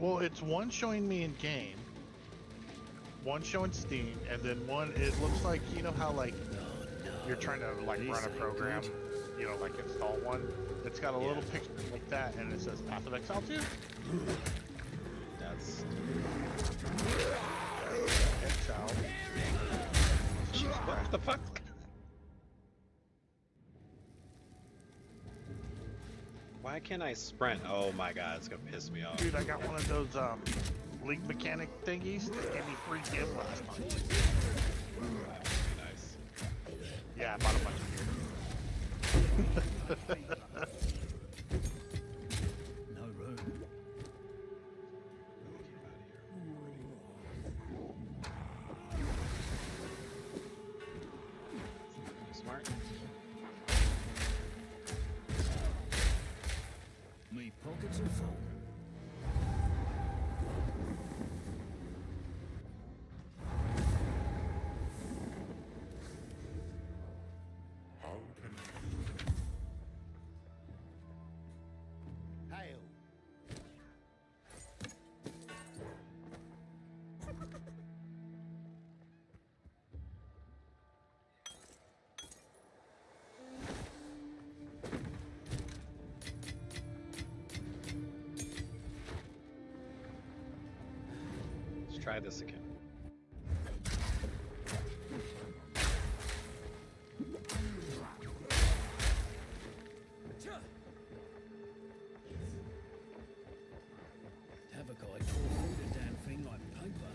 Well, it's one showing me in game, one showing Steam, and then one, it looks like, you know how like you're trying to like run a program, you know, like install one. It's got a little picture like that, and it says Path of Exile 2. That's Exile. what the fuck? Why can't I sprint? Oh my god, it's gonna piss me off. Dude, I got one of those league mechanic thingies that gave me free gem last time. That would be nice. Yeah, I bought a bunch of gear. No room. Smart. Me pockets are full. Hail. Let's try this again. Have a guy tore through the damn thing like paper.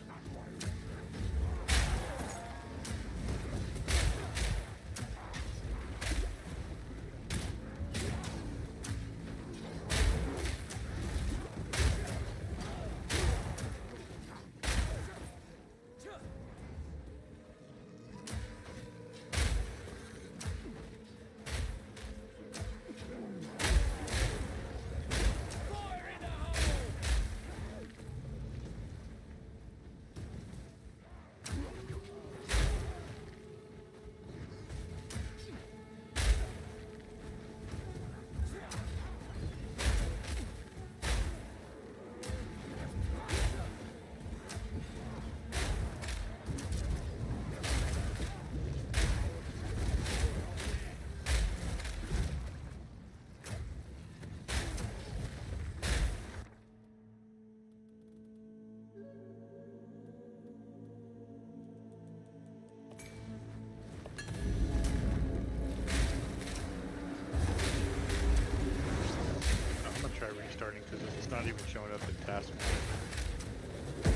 I'm gonna try restarting because it's not even showing up in task.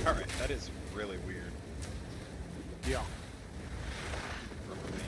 Alright, that is really weird. Yeah. Rubber band.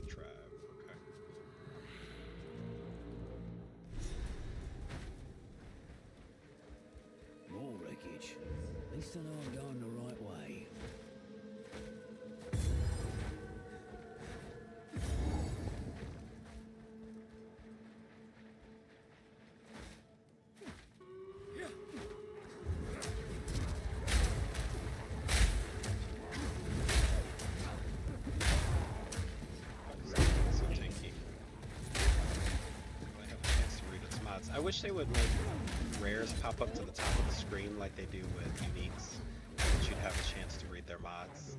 Trap, okay. More wreckage. At least I know I'm going the right way. So tanky. I have a chance to read its mods. I wish they would make rares pop up to the top of the screen like they do with uniques. That you'd have a chance to read their mods.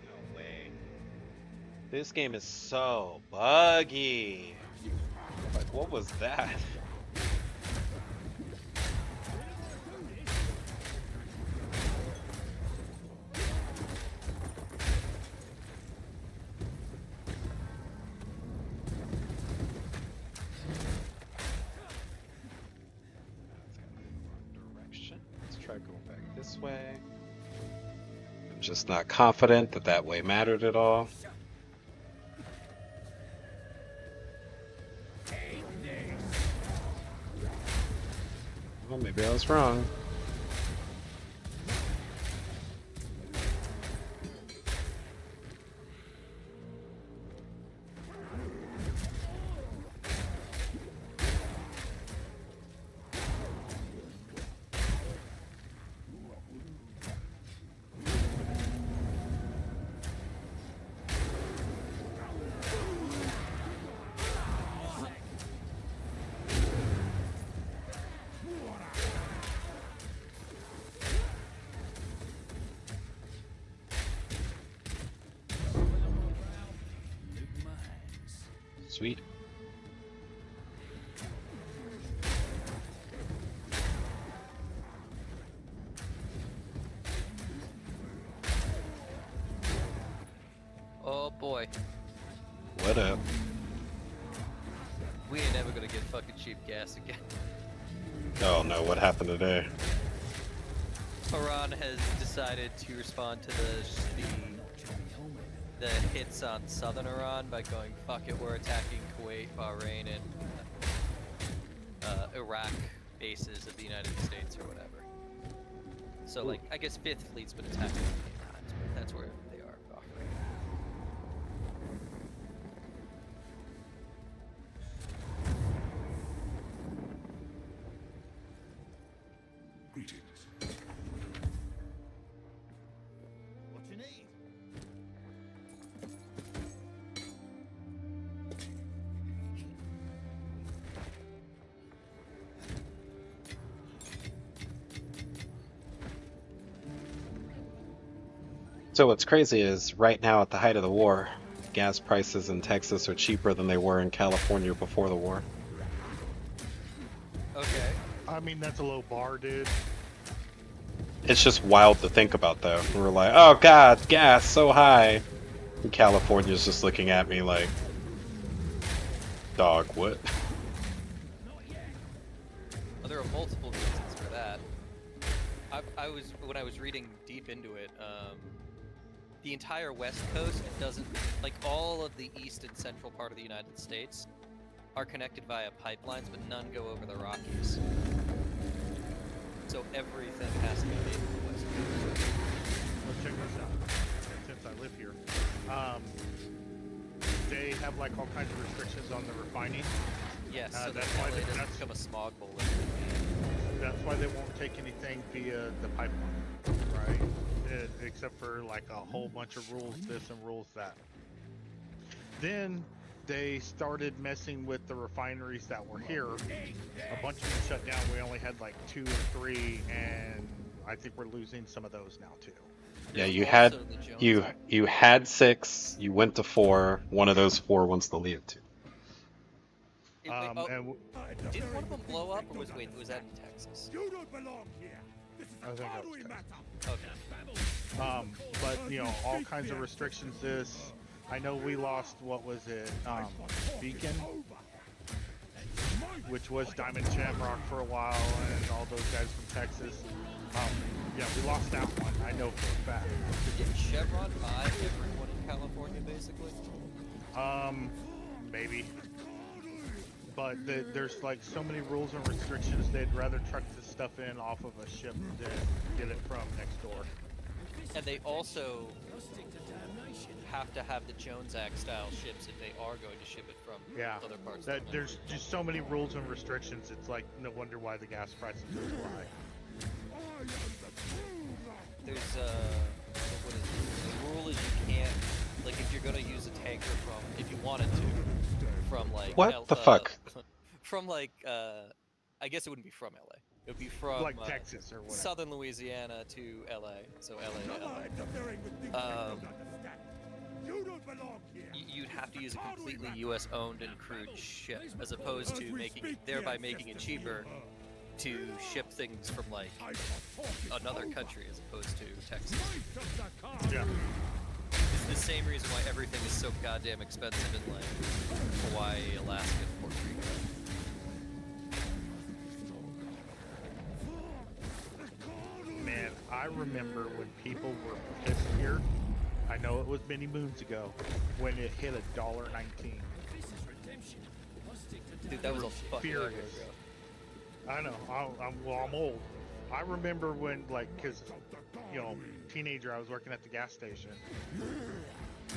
No way. This game is so buggy. Like, what was that? try going back this way. I'm just not confident that that way mattered at all. Well, maybe I was wrong. Sweet. Oh boy. What up? We ain't never gonna get fucking cheap gas again. Oh no, what happened today? Iran has decided to respond to the hits on southern Iran by going, fuck it, we're attacking Kuwait, Bahrain, and Iraq bases of the United States or whatever. So, like, I guess Fifth Fleet's been attacking 8 times, but that's where they are offering. Greetings. What you need? So what's crazy is right now at the height of the war, gas prices in Texas are cheaper than they were in California before the war. Okay. I mean, that's a low bar, dude. It's just wild to think about though. We're like, oh god, gas so high. And California's just looking at me like, dog, what? Well, there are multiple reasons for that. When I was reading deep into it, the entire West Coast doesn't, like all of the east and central part of the United States are connected via pipelines, but none go over the Rockies. So everything has to be made from the West Coast. Let's check this out. Since I live here, they have like all kinds of restrictions on the refining. Yes, so that's that's why why they- it doesn't that's- become a smog bowl. That's why they won't take anything via the pipeline, right? Except for like a whole bunch of rules this and rules that. Then they started messing with the refineries that were here. A bunch of them shut down. We only had like 2 or 3, and I think we're losing some of those now too. Yeah, There's you had also the Jones you Act. you had 6, you went to 4, one of those 4 wants to leave too. Wait, And did one of them blow up, or was that in Texas? You don't belong here. This is I think that was a matter. Okay. but you know, all kinds of restrictions. This, I know we lost. What was it? Beacon, which was Diamond Shamrock for a while, and all those guys from Texas. Yeah, we lost that one. I know for a fact. Did Chevron buy everyone in California, basically? Maybe. But there's like so many rules and restrictions. They'd rather truck this stuff in off of a ship than get it from next door. And they also have to have the Jones Act style ships if they are going to ship it from Yeah. other parts That of the there's just so many rules and restrictions. It's like no wonder why the gas prices are so high. There's what is it? The rule is you can't, like, if you're gonna use a tanker from, if you wanted to, from like What the fuck? from like I guess it wouldn't be from LA. It would be from Like Texas or whatever. southern Louisiana to LA. So LA to LA. You don't belong here. You'd have to use a completely U.S. owned and crewed ship, as opposed to thereby making it cheaper to ship things from like another country as opposed to Texas. Yeah. It's the same reason why everything is so goddamn expensive in like Hawaii, Alaska, and Puerto Rico. I remember when people were pissed here. I know it was many moons ago when it hit $1.19. Dude, that was a fucking ever Furious. ago. I know. I'm old. I remember when, like, cause, teenager, I was working at the gas station.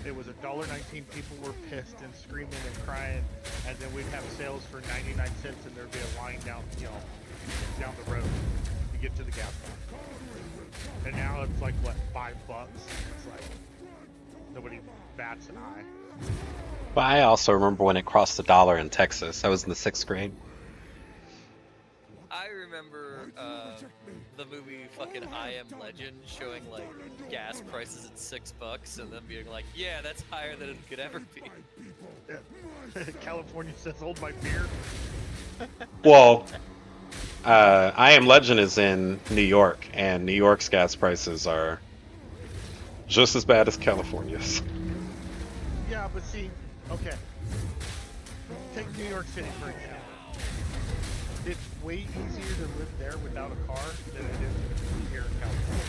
It was $1.19. People were pissed and screaming and crying, and then we'd have sales for 99 cents, and there'd be a line down, down the road to get to the gas pump. And now it's like what, $5? It's like nobody bats an eye. But I also remember when it crossed $1 in Texas. I was in the 6th grade. I remember the movie fucking I Am Legend showing like gas prices at $6 and then being like, yeah, that's higher than it could ever be. Yeah. California says, hold my beer. Well, I Am Legend is in New York, and New York's gas prices are just as bad as California's. Yeah, but see, okay. Take New York City for example. It's way easier to live there without a car than it is here in California.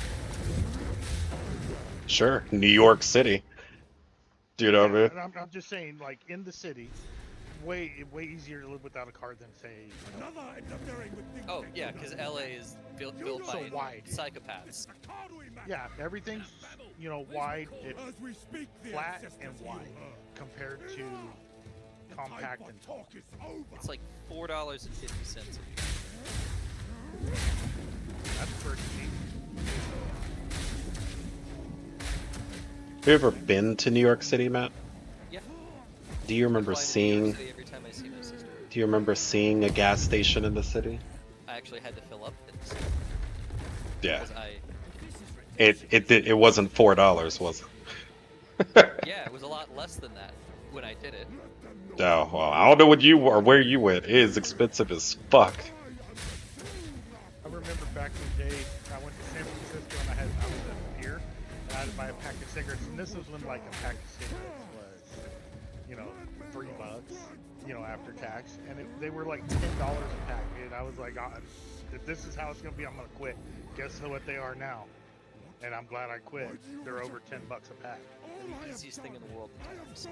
Sure, New York City. Do you know what I mean? I'm just saying, like, in the city, way easier to live without a car than, say... Oh, yeah, because LA is built So by wide. psychopaths. Yeah, everything's, wide, it's flat and wide compared to compact and tall. It's like $4.50 a That's pretty cheap. Have you ever been to New York City, Matt? Yeah. Do you remember I fly to New York seeing? City every time I see my sister. Do you remember seeing a gas station in the city? I actually had to fill up in the city Yeah. because I It wasn't $4, was it? yeah, it was a lot less than that when I did it. Oh, well, I don't know what you or where you went. It is expensive as fuck. I remember back in the day, I went to San Francisco and I was at a pier, and I had to buy a pack of cigarettes, and this was when like a pack of cigarettes was, $3, after tax, and they were like $10 a pack, and I was like, if this is how it's gonna be, I'm gonna quit. Guess what they are now? And I'm glad I quit. They're over $10 a pack. The easiest thing in the world to tax.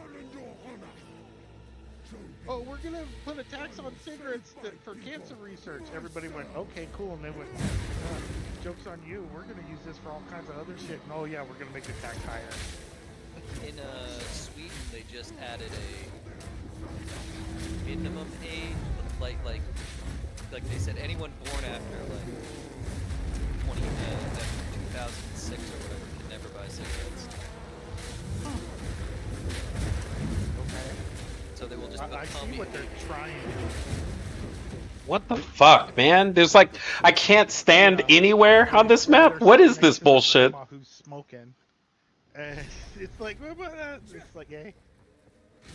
Oh, we're gonna put a tax on cigarettes for cancer research. Everybody went, okay, cool, and they went, joke's on you. We're gonna use this for all kinds of other shit. And oh yeah, we're gonna make the tax higher. In Sweden, they just added a minimum age, like they said, anyone born after like 2006 or whatever can never buy cigarettes. Okay. So they will just I see what they're trying to do. What the fuck, man? There's like, I can't stand anywhere on this map. What is this bullshit? Who's smoking? And it's like, it's like, hey,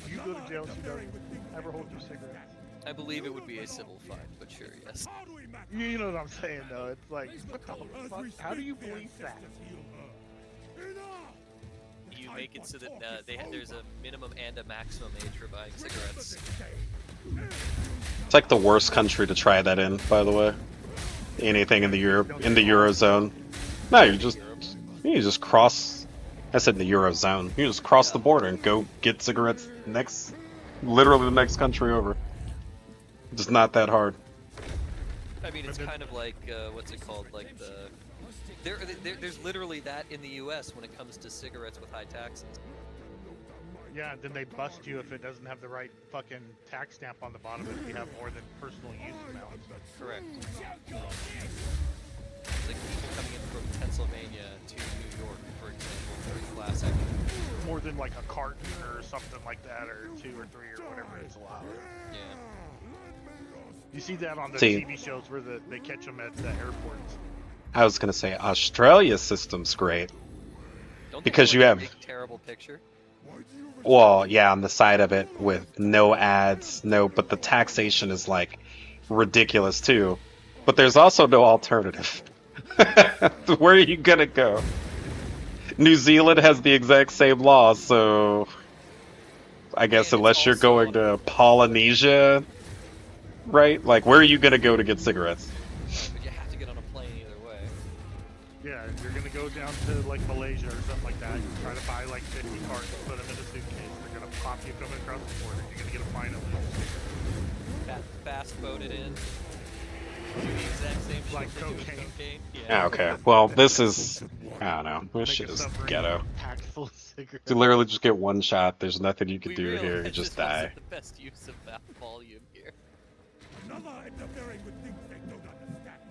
you go to jail, she doesn't ever hold your cigarettes. I believe it would be a civil fine, but sure, yes. You know what I'm saying, though? It's like, what the fuck? How do you believe that? You make it so that there's a minimum and a maximum age for buying cigarettes. It's like the worst country to try that in, by the way. Anything in the Eurozone. No, you just cross. I said in the Eurozone. You just cross the border and go get cigarettes literally the next country over. It's not that hard. I mean, it's kind of like, what's it called? Like there's literally that in the U.S. when it comes to cigarettes with high taxes. Yeah, then they bust you if it doesn't have the right fucking tax stamp on the bottom if you have more than personal use amount. Correct. It's like people coming in from Pennsylvania to New York, for example, for class act. More than like a carton or something like that, or 2 or 3 or whatever it's allowed. Yeah. You see that on the See. TV shows where they catch them at the airports. I was gonna say Australia's system's great. Don't they Because have, you like, have- a big, terrible picture. Well, yeah, on the side of it with no ads, but the taxation is like ridiculous too. But there's also no alternative. Where are you gonna go? New Zealand has the exact same laws, so I guess And unless it's you're also- going to Polynesia, right? Like, where are you gonna go to get cigarettes? But you have to get on a plane either way. Yeah, you're gonna go down to like Malaysia or something like that. You try to buy like 50 cards, put them in a suitcase. They're gonna pop you coming across the border. You're gonna get a fine of them. Fast boated in. Do the exact same shit Like they do with cocaine. cocaine. Ah, okay. Well, this is I don't know. This Make shit a is submarine ghetto. packed full of cigarettes. You literally just get one shot. There's nothing you can We do here. You realized just this die. wasn't the best use of that volume here. Another interfering with things they don't understand.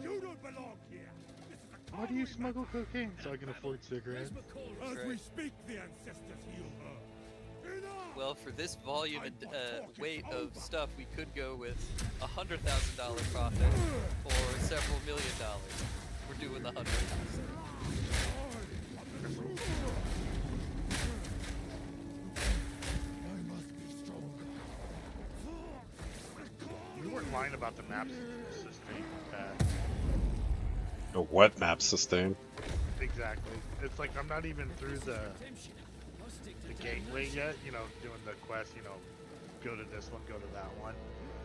You don't belong here. This is a Why do you smuggle cocaine? So I can afford cigarettes. As Right. we speak, the ancestors heal her. Enough! Well, for this volume and weight of stuff, we could go with $100,000 profit or several $1 million. We're doing the 100,000. I must be stronger. You weren't lying about the maps system. A what map sustain? Exactly. It's like I'm not even through the gateway yet. You know, doing the quest. You know, go to this one, go to that one.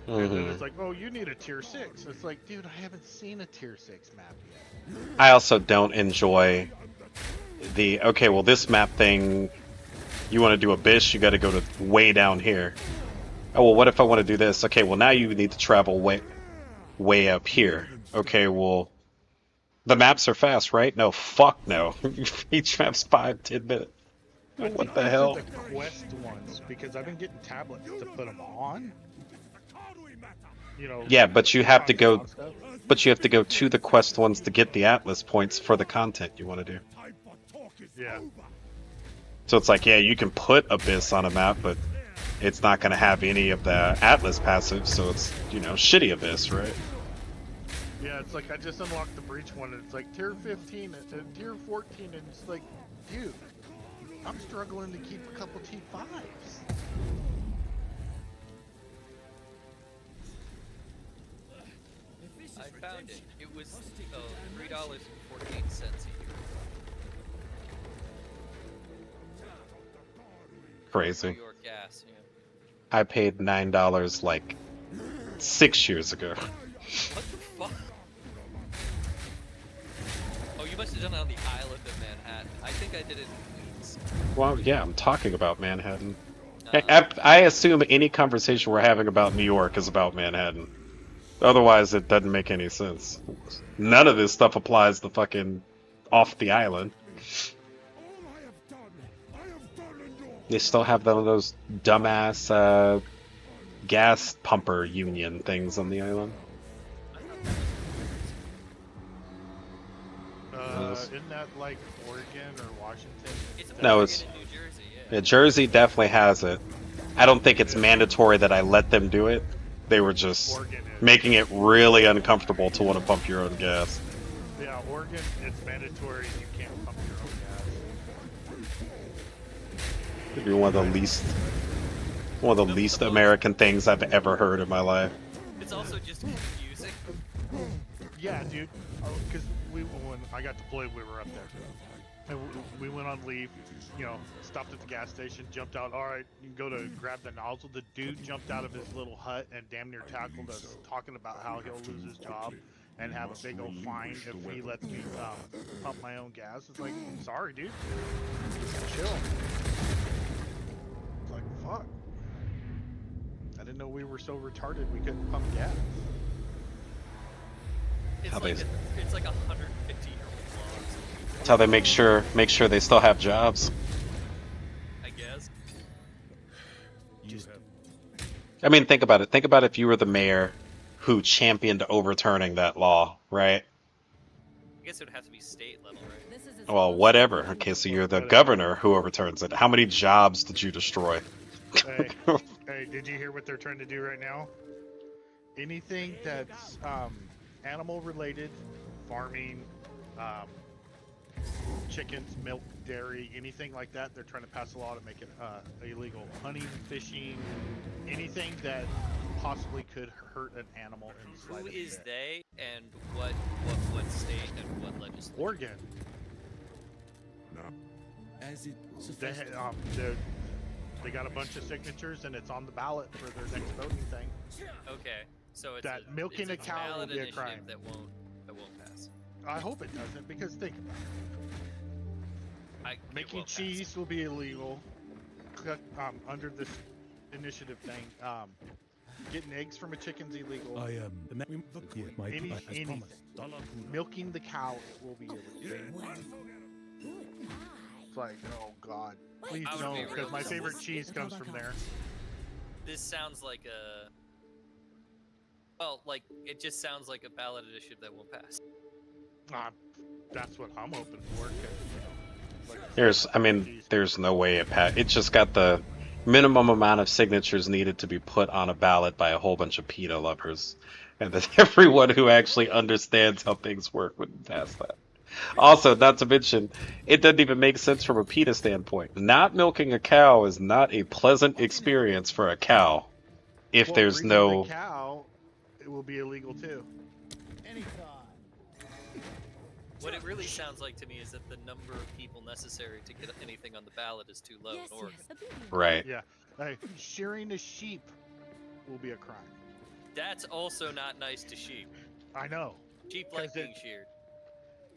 And then it's like, oh, you need a tier 6. It's like, dude, I haven't seen a tier 6 map yet. I also don't enjoy the okay. Well, this map thing. You want to do Abyss, you got to go to way down here. Oh well, what if I want to do this? Okay, well now you need to travel way up here. Okay, well, the maps are fast, right? No, fuck no. Each map's 5-10 minutes. What the hell? The quest ones, because I've been getting tablets to put them on. You know. Yeah, but you have to go. Stuff. But you have to go to the quest ones to get the Atlas points for the content you want to do. Time for talk is Yeah. over. So it's like, yeah, you can put Abyss on a map, but it's not going to have any of the Atlas passive, so it's, you know, shitty Abyss, right? Yeah, it's like I just unlocked the breach one, and it's like tier 15 and tier 14, and it's like, dude, I'm struggling to keep a couple T5s. I found it. It was $3.14 a year. Crazy. New York gas. Yeah. I paid $9 like 6 years ago. What the fuck? Oh, you must have done it on the island of Manhattan. I think I did it in Queens. Well, yeah, I'm talking about Manhattan. I assume any conversation we're having about New York is about Manhattan. Otherwise, it doesn't make any sense. None of this stuff applies to fucking off the island. All I have done in your They still have one of those dumbass gas pumper union things on the island. Isn't that like Oregon or Washington? It's No, Oregon it's- and New Jersey. Yeah. Yeah, Jersey definitely has it. I don't think it's mandatory that I let them do it. They were just Oregon is. making it really uncomfortable to want to pump your own gas. Yeah, Oregon, it's mandatory. You can't pump your own gas. It'd be one of the least American things I've ever heard in my life. It's also just confusing. Yeah, dude. Because when I got deployed, we were up there. And we went on leave, you know, stopped at the gas station, jumped out. All right, you can go to grab the nozzle. The dude jumped out of his little hut and damn near tackled us, talking about how he'll lose his job and have a big old fine if he lets me pump my own gas. It's like, sorry, dude. Chill. It's like, fuck. I didn't know we were so retarded we couldn't pump gas. It's How like they- it's like 150-year-old laws. That's how they make sure they still have jobs. I guess. I mean, think about it. Think about if you were the mayor who championed overturning that law, right? I guess it would have to be state level, right? Well, whatever. Okay, so you're the governor who overturns it. How many jobs did you destroy? Hey, hey, did you hear what they're trying to do right now? Anything that's animal related, farming, chickens, milk, dairy, anything like that, they're trying to pass a law to make it illegal. Hunting, fishing, anything that possibly could hurt an animal in the Who slightest is bit. they, and what state and what legislature? Oregon. As it They, they got a bunch of signatures and it's on the ballot for their next voting thing. Okay, so it's That milking it's a cow will ballot be a initiative crime. that won't pass. I hope it doesn't, because think about it. It Making won't pass. cheese will be illegal under this initiative thing. Getting eggs from a chicken's illegal. I am my Any- as anything. promised. Milking the cow will be illegal. It's like, oh god, please I would don't, be because real my with favorite this. cheese comes from there. This sounds like a. Well, like it just sounds like a ballot initiative that won't pass. That's what I'm hoping for. 'Cause, like I said, There's, my I mean, favorite cheese- there's no way it just got the minimum amount of signatures needed to be put on a ballot by a whole bunch of PETA lovers, and that everyone who actually understands how things work would pass that. Also, not to mention, it doesn't even make sense from a PETA standpoint. Not milking a cow is not a pleasant experience for a cow if Well, there's breeding no. the cow, it will be illegal too. What it really sounds like to me is that the number of people necessary to get anything on the ballot is too low in Oregon. Right. Yeah. Hey, shearing a sheep will be a crime. That's also not nice to sheep. I know. Sheep like 'Cause being sheared.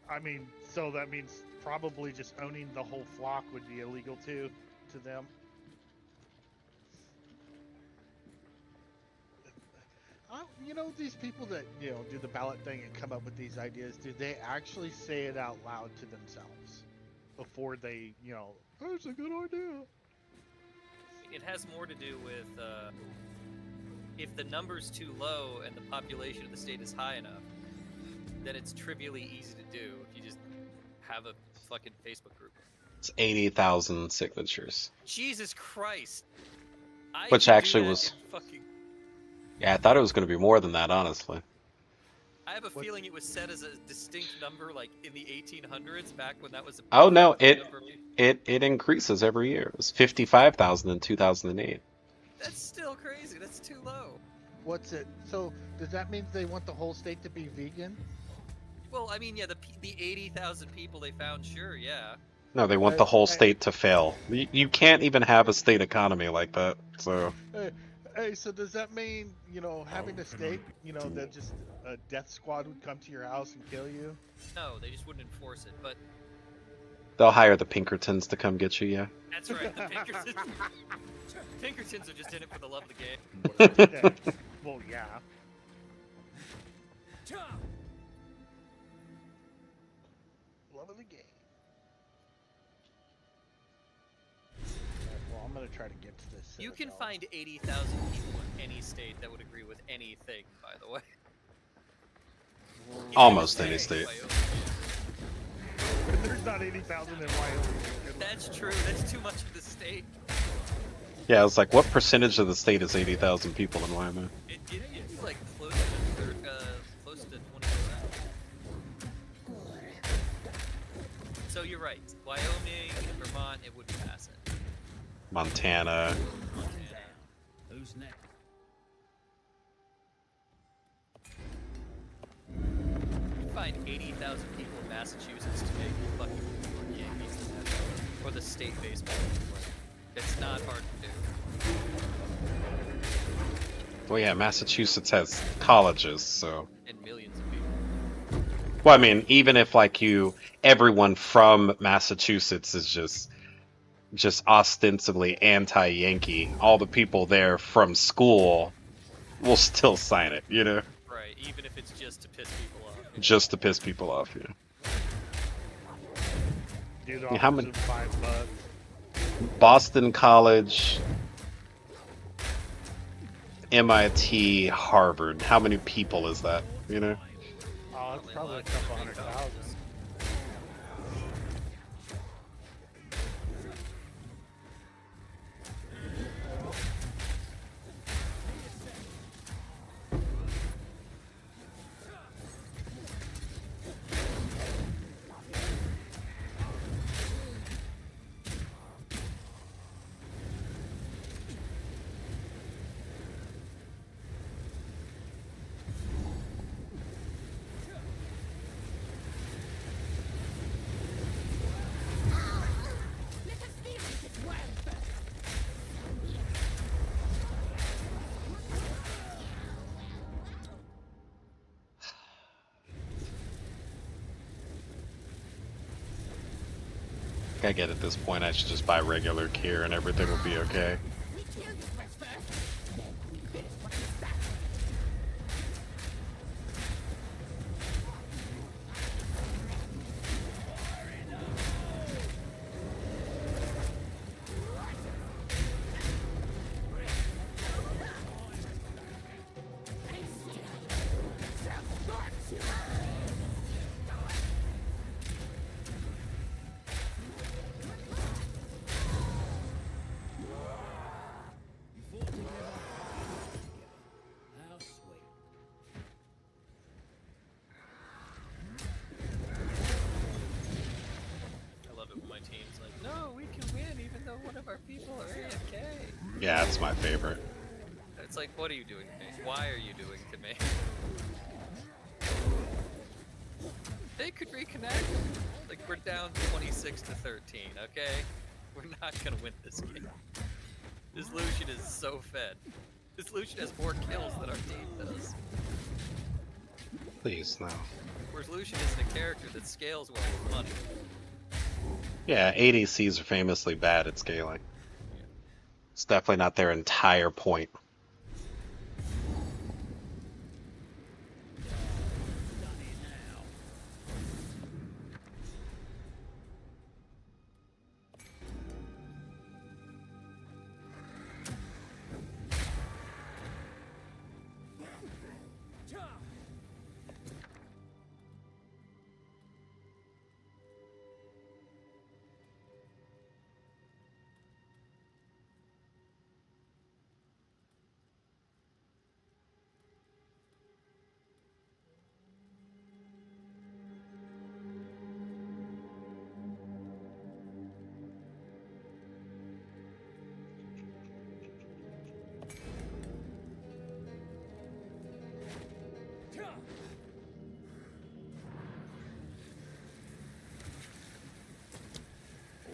I mean, so that means probably just owning the whole flock would be illegal too to them. You know, these people that, you know, do the ballot thing and come up with these ideas, do they actually say it out loud to themselves before they, you know, oh, it's a good idea? It has more to do with if the number's too low and the population of the state is high enough, then it's trivially easy to do if you just have a fucking Facebook group. It's 80,000 signatures. Jesus Christ! I Which could do actually that was- in fucking. Yeah, I thought it was going to be more than that, honestly. I have a feeling it was set as a distinct number, like in the 1800s, back when that was a. Oh, no, number of people. It increases every year. It was 55,000 in 2008. That's still crazy. That's too low. What's it? So, does that mean they want the whole state to be vegan? Well, I mean, yeah, the 80,000 people they found, sure, yeah. No, they want the whole state to fail. You can't even have a state economy like that. So Hey, so does that mean, you know, having a state, you know, that just a death squad would come to your house and kill you? No, they just wouldn't enforce it. But they'll hire the Pinkertons to come get you. Yeah. that's right. The Pinkertons are just in it for the love of the game. Yeah. Well, yeah. Love of the game. Well, I'm gonna try to get to this. You can Citadel. find 80,000 people in any state that would agree with anything, by the way. Almost any state. There's not 80,000 in Wyoming. That's true. That's too much of the state. Yeah, it's like, what percentage of the state is 80,000 people in Wyoming? It's like close to 20%. So you're right. Wyoming and Vermont, it wouldn't pass it. Montana. Who's next? You find 80,000 people in Massachusetts to make fucking New York Yankees or the state baseball team. It's not hard to do. Well, yeah, Massachusetts has colleges, so. And millions of people. Well, I mean, even if like everyone from Massachusetts is just ostensibly anti-Yankee, all the people there from school will still sign it, you know? Right, even if it's just to piss people off. Just to piss people off, yeah. Dude, Yeah, how many- $5. Boston College, MIT, Harvard. How many people is that, you know? Oh, it's probably a couple 100,000. I get at this point I should just buy regular gear and everything will be okay. How sweet. I love it when my team's like, no, we can win even though one of our people are AFK. Yeah, it's my favorite. It's like, what are you doing to me? Why are you doing to me? They could reconnect. Like, we're down 26 to 13, okay? We're not gonna win this game. This Lucian is so fed. This Lucian has more kills than our team does. Please, no. Whereas Lucian isn't a character that scales well with money. Yeah, ADCs are famously bad at scaling. It's definitely not their entire point.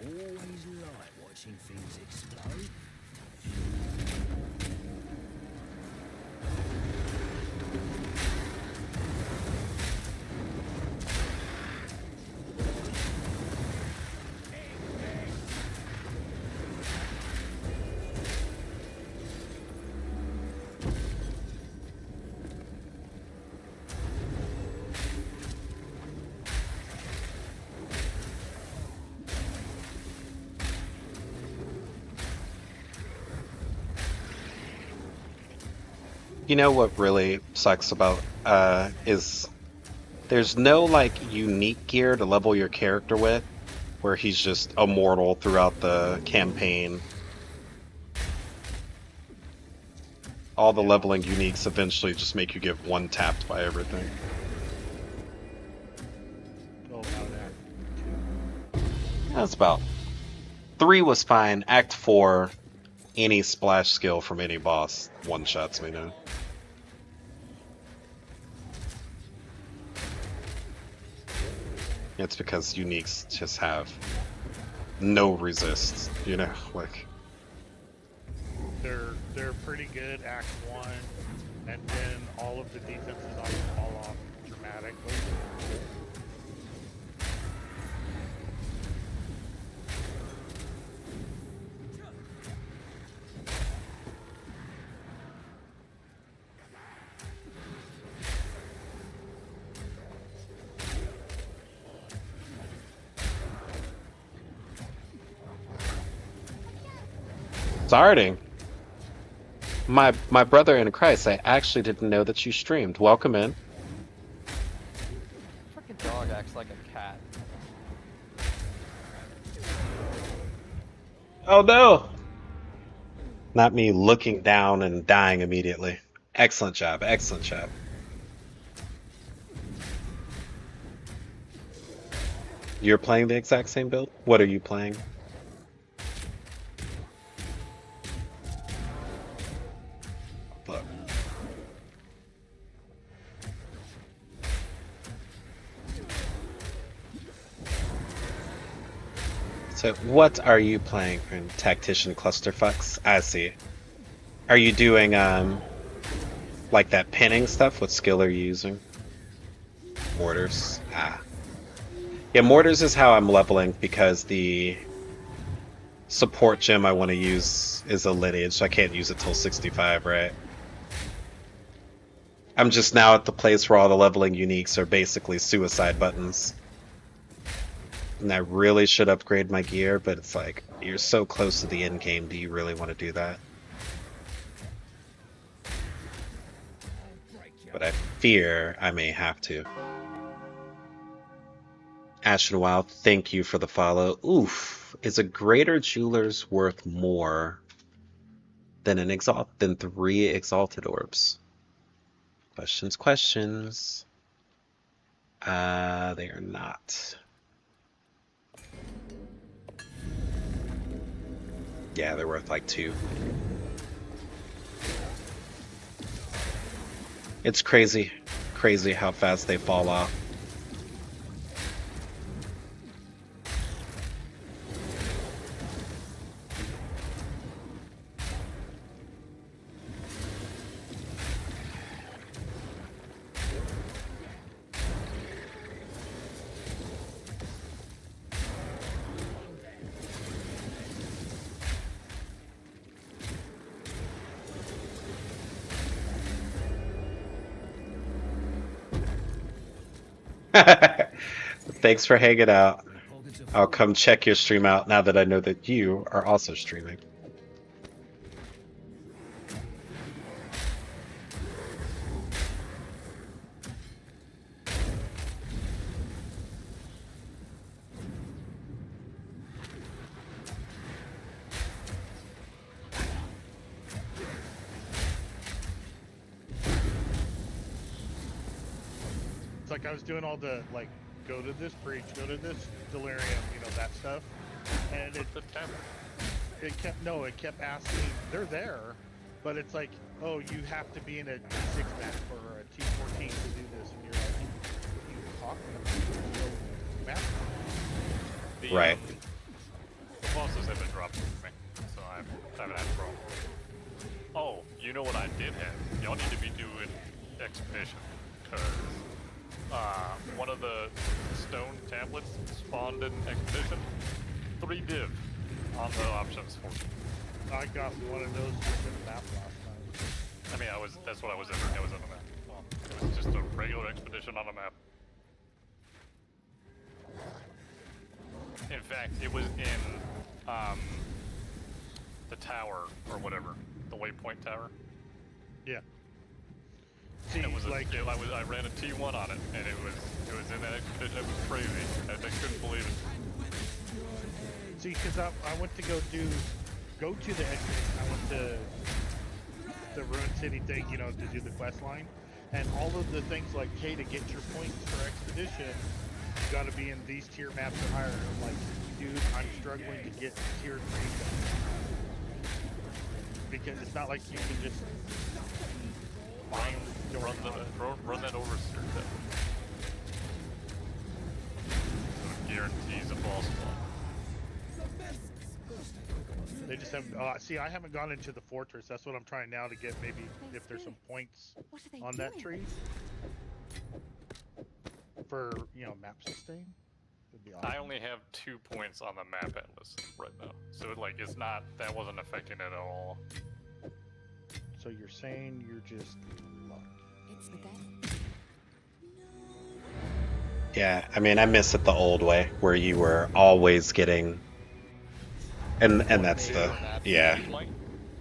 Always like watching things explode. You know what really sucks about is there's no like unique gear to level your character with, where he's just immortal throughout the campaign. All the leveling uniques eventually just make you get one tapped by everything. Oh, about Act That's about 3 was fine. Act 4, any splash skill from any boss one shots me now. It's because uniques just have no resist, you know, like. They're pretty good Act 1, and then all of the defenses on them fall off dramatically. Starting. My brother in Christ, I actually didn't know that you streamed. Welcome in. Fucking dog acts like a cat. Oh no! Not me looking down and dying immediately. Excellent job, excellent job. You're playing the exact same build? What are you playing? Look. So what are you playing in Tactician Clusterfucks? I see. Are you doing like that pinning stuff? What skill are you using? Mortars. Ah. Yeah, mortars is how I'm leveling because the support gem I want to use is a lineage, so I can't use it till 65, right? I'm just now at the place where all the leveling uniques are basically suicide buttons. And I really should upgrade my gear, but it's like, you're so close to the end game, do you really want to do that? But I fear I may have to. Ashen Wild, thank you for the follow. Oof. Is a greater jeweler's worth more than than 3 exalted orbs? Questions. They are not. Yeah, they're worth like 2. It's crazy how fast they fall off. Thanks for hanging out. I'll come check your stream out now that I know that you are also streaming. It's like I was doing all the, like, go to this breach, go to this delirium, you know, that stuff. And it kept asking, they're there, but it's like, oh, you have to be in a T6 map or a T14 to do this, and you're like, what are you talking about? Map? Right. The bosses have been dropped for me, so I haven't had a problem. Oh, you know what I did have? Y'all need to be doing Expedition, because one of the stone tablets spawned in Expedition. 3 div on the options for me. I got one of those just in the map last time. I mean, that's what I was in. It was on the map. Well, it was just a regular Expedition on a map. In fact, it was in the tower or whatever, the waypoint tower. Yeah. See, It was like, I ran a T1 on it, and it was in that Expedition. It was crazy. I couldn't believe it. see, because I went to go to the expedition. I went to the Ruined City thing, you know, to do the quest line, and all of the things like, hey, to get your points for expedition, you got to be in these tier maps or higher. I'm like, dude, I'm struggling to get tier 3 because it's not like you can just find Run that over, sir. So it guarantees a boss one. They just have. See, I haven't gone into the fortress. That's what I'm trying now to get. Maybe if there's some points on that tree for, you know, map sustain. Would be awesome. I only have 2 points on the map atlas right now, so like it's not, that wasn't affecting it at all. So you're saying you're just lucky. It's the day. Yeah, I mean, I miss it the old way, where you were always getting, and that's the, yeah.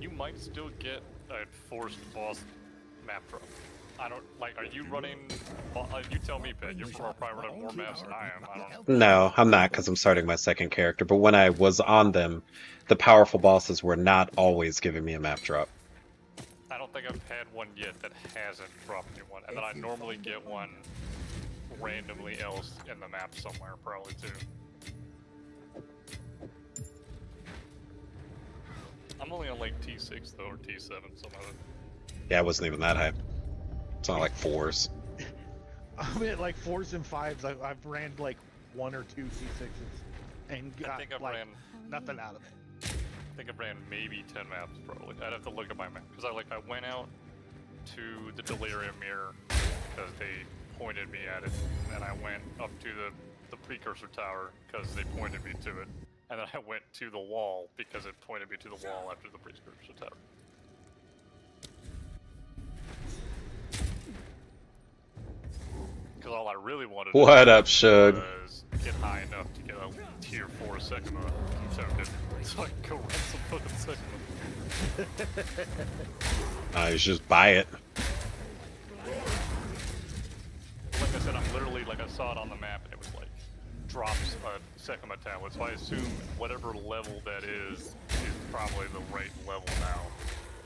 You might still get a forced boss map drop. I don't, like, are you running, you tell me, Pet, you're probably running more maps than I am, I don't know. No, I'm not, because I'm starting my second character, but when I was on them, the powerful bosses were not always giving me a map drop. I don't think I've had one yet that hasn't dropped me one, and then I normally get one randomly else in the map somewhere, probably too. I'm only on like T6 though, or T7, something like that. Yeah, it wasn't even that high. It's not like 4s. I'm at like 4s and 5s. I've ran like 1 or 2 T6s and got like nothing out of it. I think I ran maybe 10 maps probably. I'd have to look at my map because I went out to the Delirium Mirror because they pointed me at it, and I went up to the precursor tower because they pointed me to it, and then I went to the wall because it pointed me to the wall after the precursor tower. Because all I really wanted to What do up, Shug? was get high enough to get a tier 4 Sigma token, so I can go run some fucking Sigma. You should just buy it. Like I said, I'm literally, like I saw it on the map and it was like, drops a Sigma tablet, so I assume whatever level that is probably the right level now.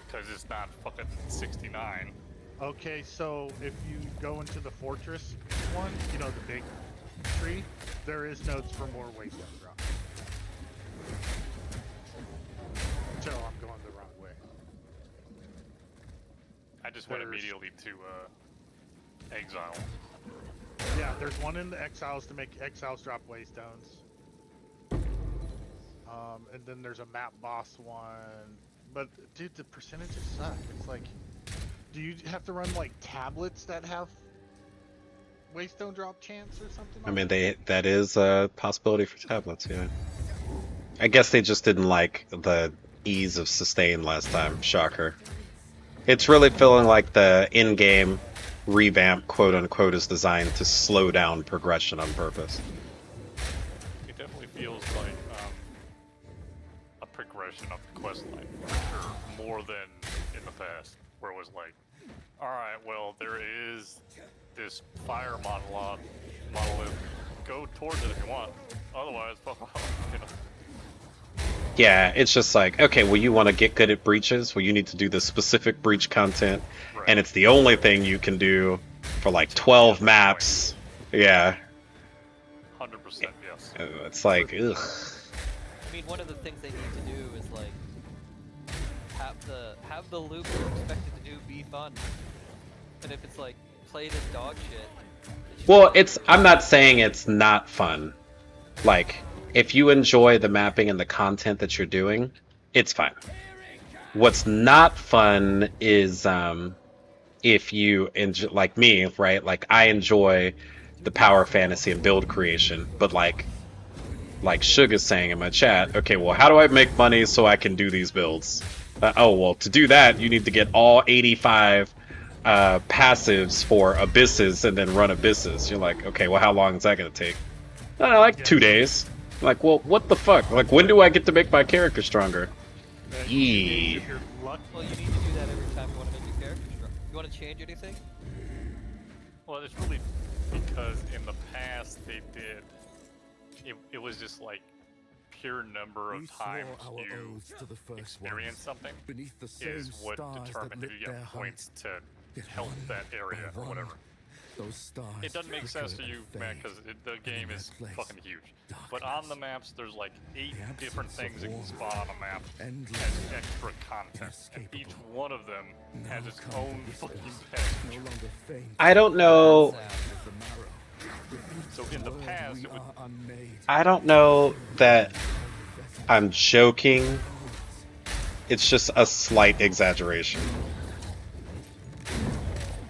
Because it's not fucking 69. Okay, so if you go into the fortress one, you know, the big tree, there is notes for more waystone drop. So I'm going the wrong way. I just went immediately to Exile. Yeah, there's one in the exiles to make exiles drop waystones. And then there's a map boss one. But dude, the percentages suck. It's like, do you have to run like tablets that have waystone drop chance or something? I mean, that is a possibility for tablets, yeah. I guess they just didn't like the ease of sustain last time. Shocker. It's really feeling like the in-game revamp, quote-unquote, is designed to slow down progression on purpose. It definitely feels like a progression of the quest line, for sure, more than in the past, where it was like, alright, well, there is this fire monolith, go towards it if you want, otherwise, fuck off, you know? Yeah, it's just like, okay, well, you want to get good at breaches? Well, you need to do this specific breach content, Right. and it's the only thing you can do for like 12 maps. Yeah. 100% yes. It's like, ugh. I mean, one of the things they need to do is like have the loop you're expected to do be fun. And if it's like play this dog shit. Well, I'm not saying it's not fun. Like, if you enjoy the mapping and the content that you're doing, it's fine. What's not fun is if you enjoy, like me, right? Like, I enjoy the power fantasy and build creation, but like Shug is saying in my chat, okay, well, how do I make money so I can do these builds? Oh, well, to do that, you need to get all 85 passives for abysses and then run abysses. You're like, okay, well, how long is that going to take? Like 2 days. Like, well, what the fuck? Like, when do I get to make my character stronger? Yee. If you're lucky. Well, you need to do that every time you want to make your character strong. You want to change anything? Well, it's really because in the past they did, it was just like pure number We of swore times our you oaths to the first experience ones, something beneath the same is what stars determined that if lit you their get points hearts. to Yet help one that area by or one, whatever. those stars It doesn't make sense to flicker you, and man, fade because the game in is their place. fucking huge. But on the maps, there's like 8 The different absence things of that can war, spawn on a map endless, as extra content, and each inescapable. one of them has Now its come own the fucking whispers, package. no longer faint I don't know. as the marrow. So in the Word past, we it would are unmade. I don't know that I'm joking. It's just a slight exaggeration.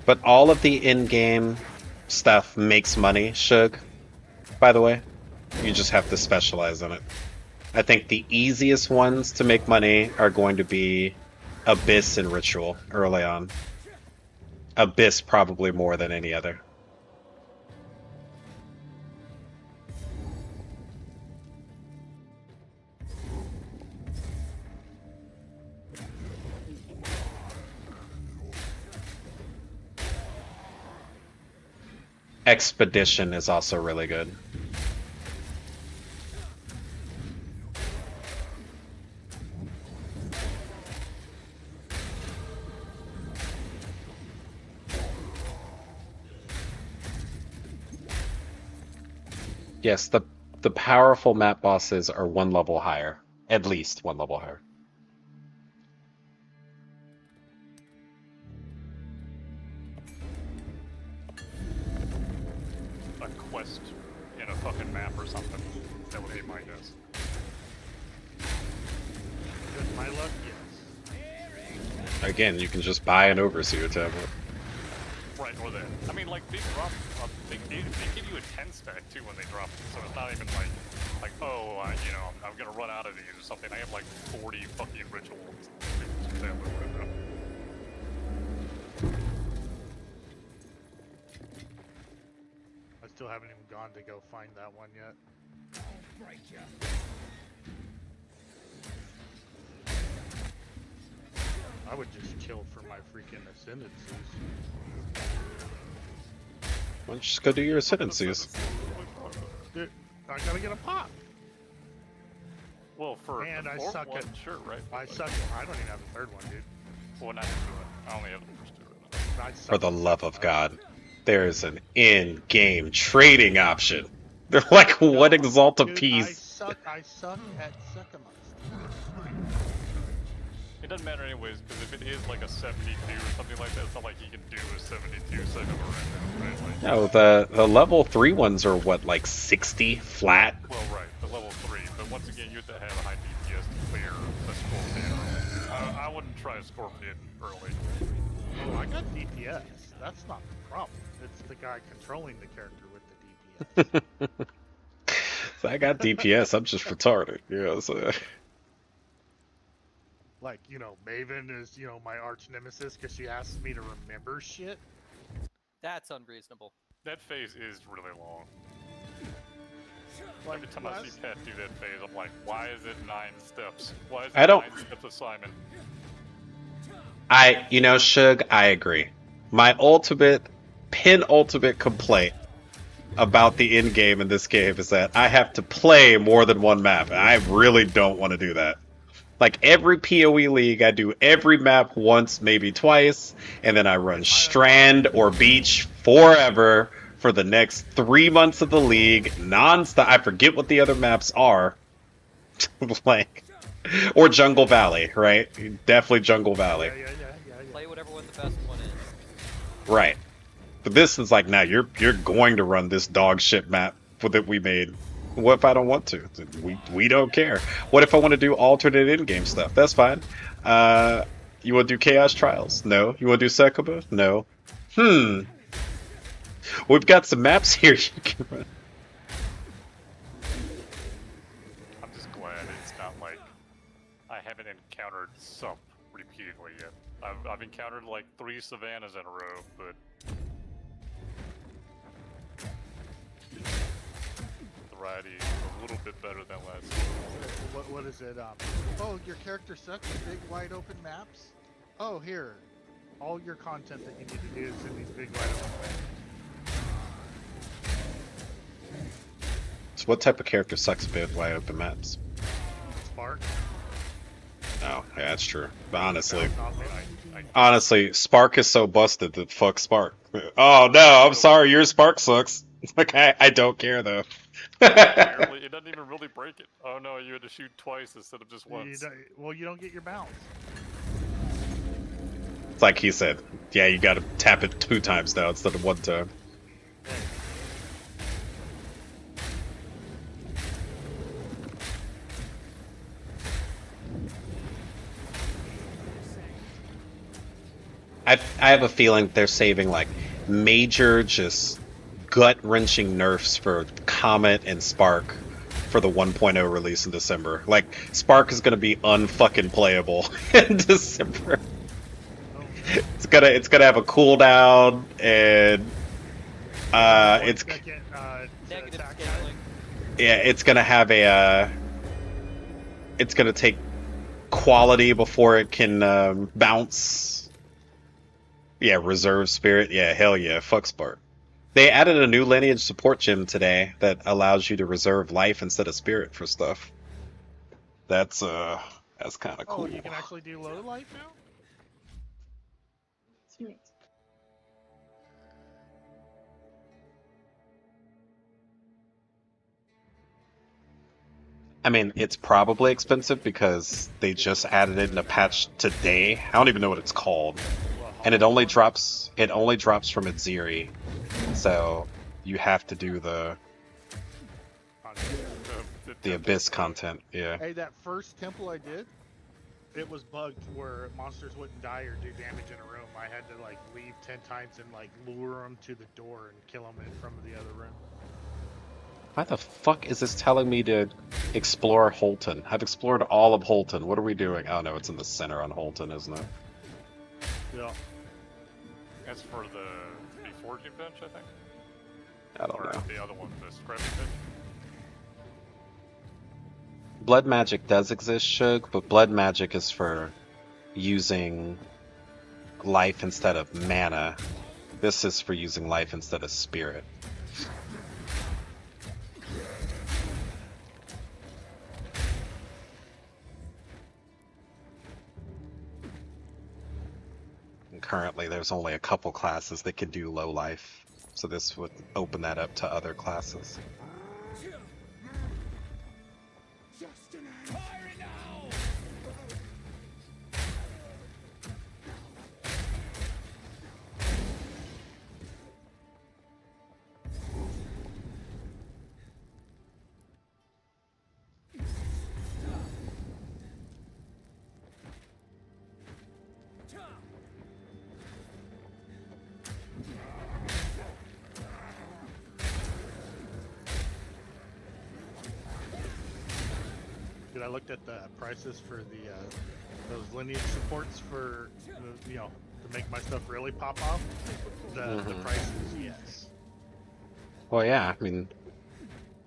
But all of the in-game stuff makes money, Shug, by the way. You just have to specialize in it. I think the easiest ones to make money are going to be Abyss and Ritual early on. Abyss probably more than any other. Expedition is also really good. Yes, the powerful map bosses are one level higher. At least one level higher. a quest in a fucking map or something. That would be my guess. With my luck, yes. Again, you can just buy an overseer tablet. Right, ignore that. I mean, like, they drop, they give you a 10 stack too when they drop it, so it's not even like, oh, you know, I'm gonna run out of these or something. I have like 40 fucking rituals. I still haven't even gone to go find that one yet. I'll break you. I would just kill for my freaking ascendancies. Why don't you just go do your ascendancies? Dude, I gotta get a pop. Well, for And the I fourth suck one, at- sure, right? I suck. I don't even have a third one, dude. Well, not two. I only have the first two right now. I suck For the at love second of one. God, there's an in-game trading option. They're like, what Exalta Dude, piece? I suck at Sekimust. It doesn't matter anyways, because if it is like a 72 or something like that, it's not like he can do a 72 second right? Like, No, the level 3 ones are what, like 60 flat? well, right, the level 3, but once again, you have to have a high DPS to clear a Scorpion. I wouldn't try a Scorpion early. Oh, I got DPS. That's not the problem. It's the guy controlling the character with the DPS. So I got DPS, I'm just retarded. Yeah, so. Like, you know, Maven is, you know, my arch nemesis because she asks me to remember shit. That's unreasonable. That phase is really long. Like, Every time I see Pat do that phase, I'm like, why is it 9 steps? Why is it I don't- 9 steps of Simon? You know, Shug, I agree. My penultimate complaint about the end game in this game is that I have to play more than one map, and I really don't want to do that. Like every PoE league, I do every map once, maybe twice, and then I run Strand or Beach forever for the next 3 months of the league, non-stop. I forget what the other maps are. Like, or Jungle Valley, right? Definitely Jungle Valley. Yeah. Play whatever one the best one is. Right. But this is like, now you're going to run this dog shit map that we made. What if I don't want to? We don't care. What if I want to do alternate in-game stuff? That's fine. You want to do Chaos Trials? No. You want to do Sekaba? No. We've got some maps here you can run. I'm just glad it's not like I haven't encountered Sump repeatedly yet. I've encountered like 3 Savannas in a row, but the variety is a little bit better than last year. What is it? Oh, your character sucks. Big wide open maps. Oh, here. All your content that you need to do is in these big wide open maps. So what type of character sucks a bit wide open maps? Spark. Oh, yeah, that's true. But honestly, Not me. honestly, Spark is so busted that fuck Spark. Oh no, I'm sorry, your Spark sucks. Like I don't care though. Apparently, it doesn't even really break it. Oh no, you had to shoot twice instead of just once. Well, you don't get your bounce. It's like he said, yeah, you gotta tap it 2 times now instead of 1 time. I have a feeling they're saving like major, just gut-wrenching nerfs for Comet and Spark for the 1.0 release in December. Like Spark is gonna be unfucking playable in December. It's gonna have a cooldown and it's Second, Negative attack scaling. yeah, it's gonna have a it's gonna take quality before it can bounce. Yeah, reserve spirit. Yeah, hell yeah, fuck Spark. They added a new lineage support gem today that allows you to reserve life instead of spirit for stuff. That's kind of Oh, cool. you can actually do low life now? Sweet. I mean, it's probably expensive because they just added it in a patch today. I don't even know what it's called. And it only drops from Aziri. So you have to do the Abyss content. Yeah. Hey, that first temple I did, it was bugged where monsters wouldn't die or do damage in a room. I had to like leave 10 times and like lure them to the door and kill them from the other room. Why the fuck is this telling me to explore Holton? I've explored all of Holton. What are we doing? Oh no, it's in the center on Holton, isn't it? Yeah. That's for the forging bench, I think. I don't Or know. the other one, the scrapping bench. Blood magic does exist, Shug, but blood magic is for using life instead of mana. This is for using life instead of spirit. And currently, there's only a couple classes that can do low life, so this would open that up to other classes. Dude, I looked at the prices for the those lineage supports for you know, to make my stuff really pop off. The prices, yes. Well, yeah, I mean,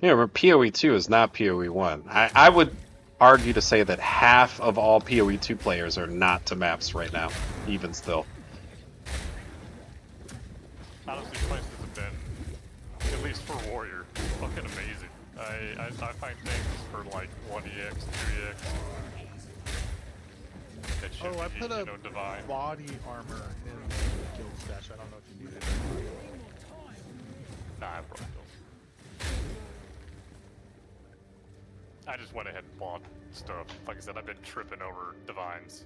but PoE 2 is not PoE 1. I would argue to say that half of all PoE 2 players are not to maps right now, even still. Honestly, prices have been, at least for Warrior, fucking amazing. I find things for like 1EX, 2EX. That should Oh, I be, put a divine. body armor in the guild stash. I don't know if you need it. Nah, I brought those. I just went ahead and bought stuff. Like I said, I've been tripping over divines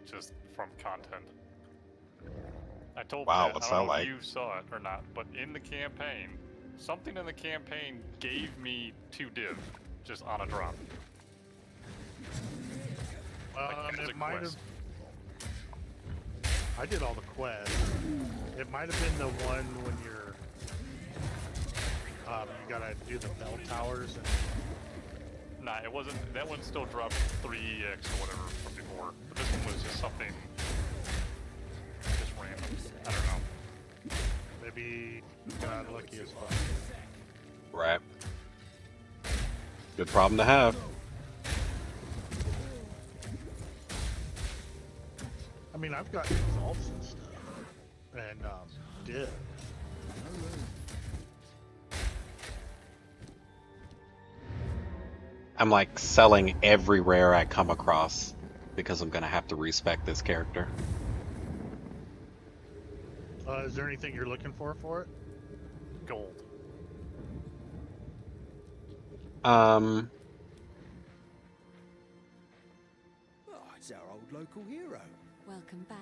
just from content. I told Wow, Matt, what's I don't that know like? if you saw it or not, but in the campaign, something in the campaign gave me 2 div just on a drop. As a It might have. quest. I did all the quests. It might have been the one when you're. You gotta do the bell towers and. Nah, it wasn't. That one still dropped 3x or whatever from before. But this one was just something. Just random. I don't know. Maybe got lucky as fuck. Right. Good problem to have. I mean, I've got results and stuff. And, did. I'm like selling every rare I come across because I'm gonna have to respec this character. Is there anything you're looking for it? Gold. Oh, it's our old local hero. Welcome back.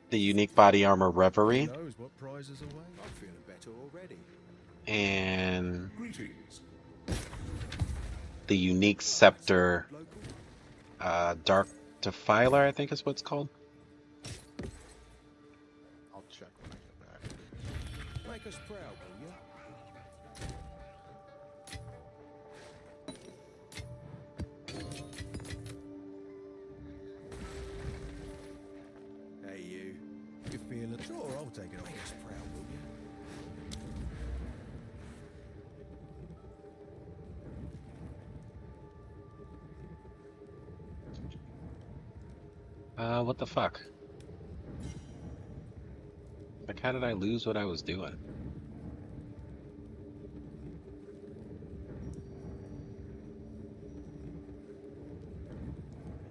The unique body armor Reverie Who knows what prizes away? I'm feeling better already. and Greetings. the unique scepter Local? Dark Defiler, I think is what it's called. I'll check when I get back. Make us proud, will you? Hey, you. You feeling? Sure, I'll take it. Make us proud, will you? What the fuck? Like, how did I lose what I was doing?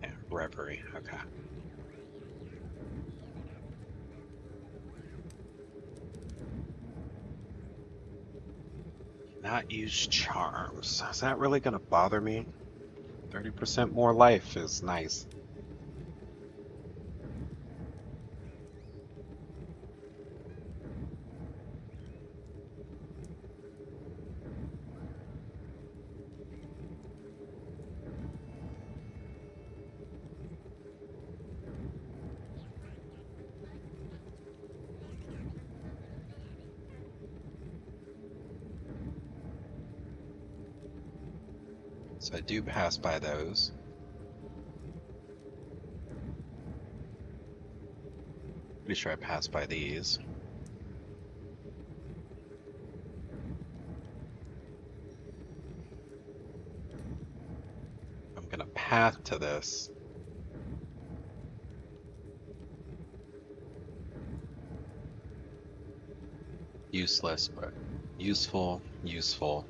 Yeah, Reverie, okay. Not use charms. Is that really gonna bother me? 30% more life is nice. So I do pass by those. Pretty sure I passed by these. I'm gonna path to this. Useless, but useful, useful.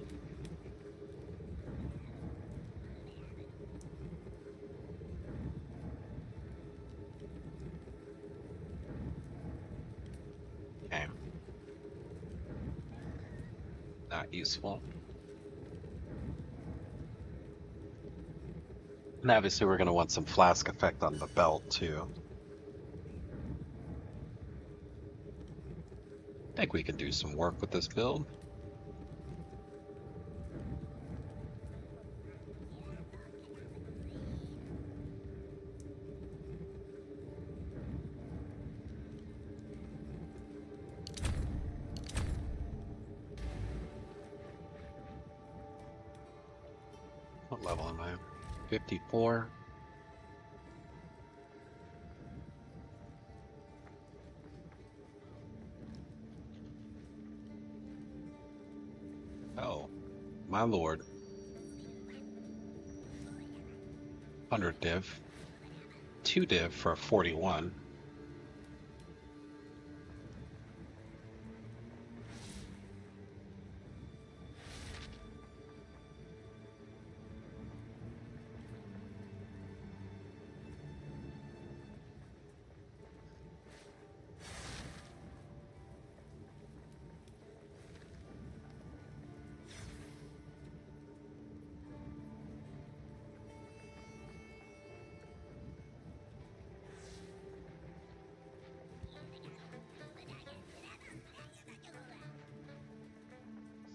Okay. Not useful. And obviously we're gonna want some flask effect on the belt too. I think we can do some work with this build. What level am I? 54. Oh, my lord. 100 div. 2 div for a 41.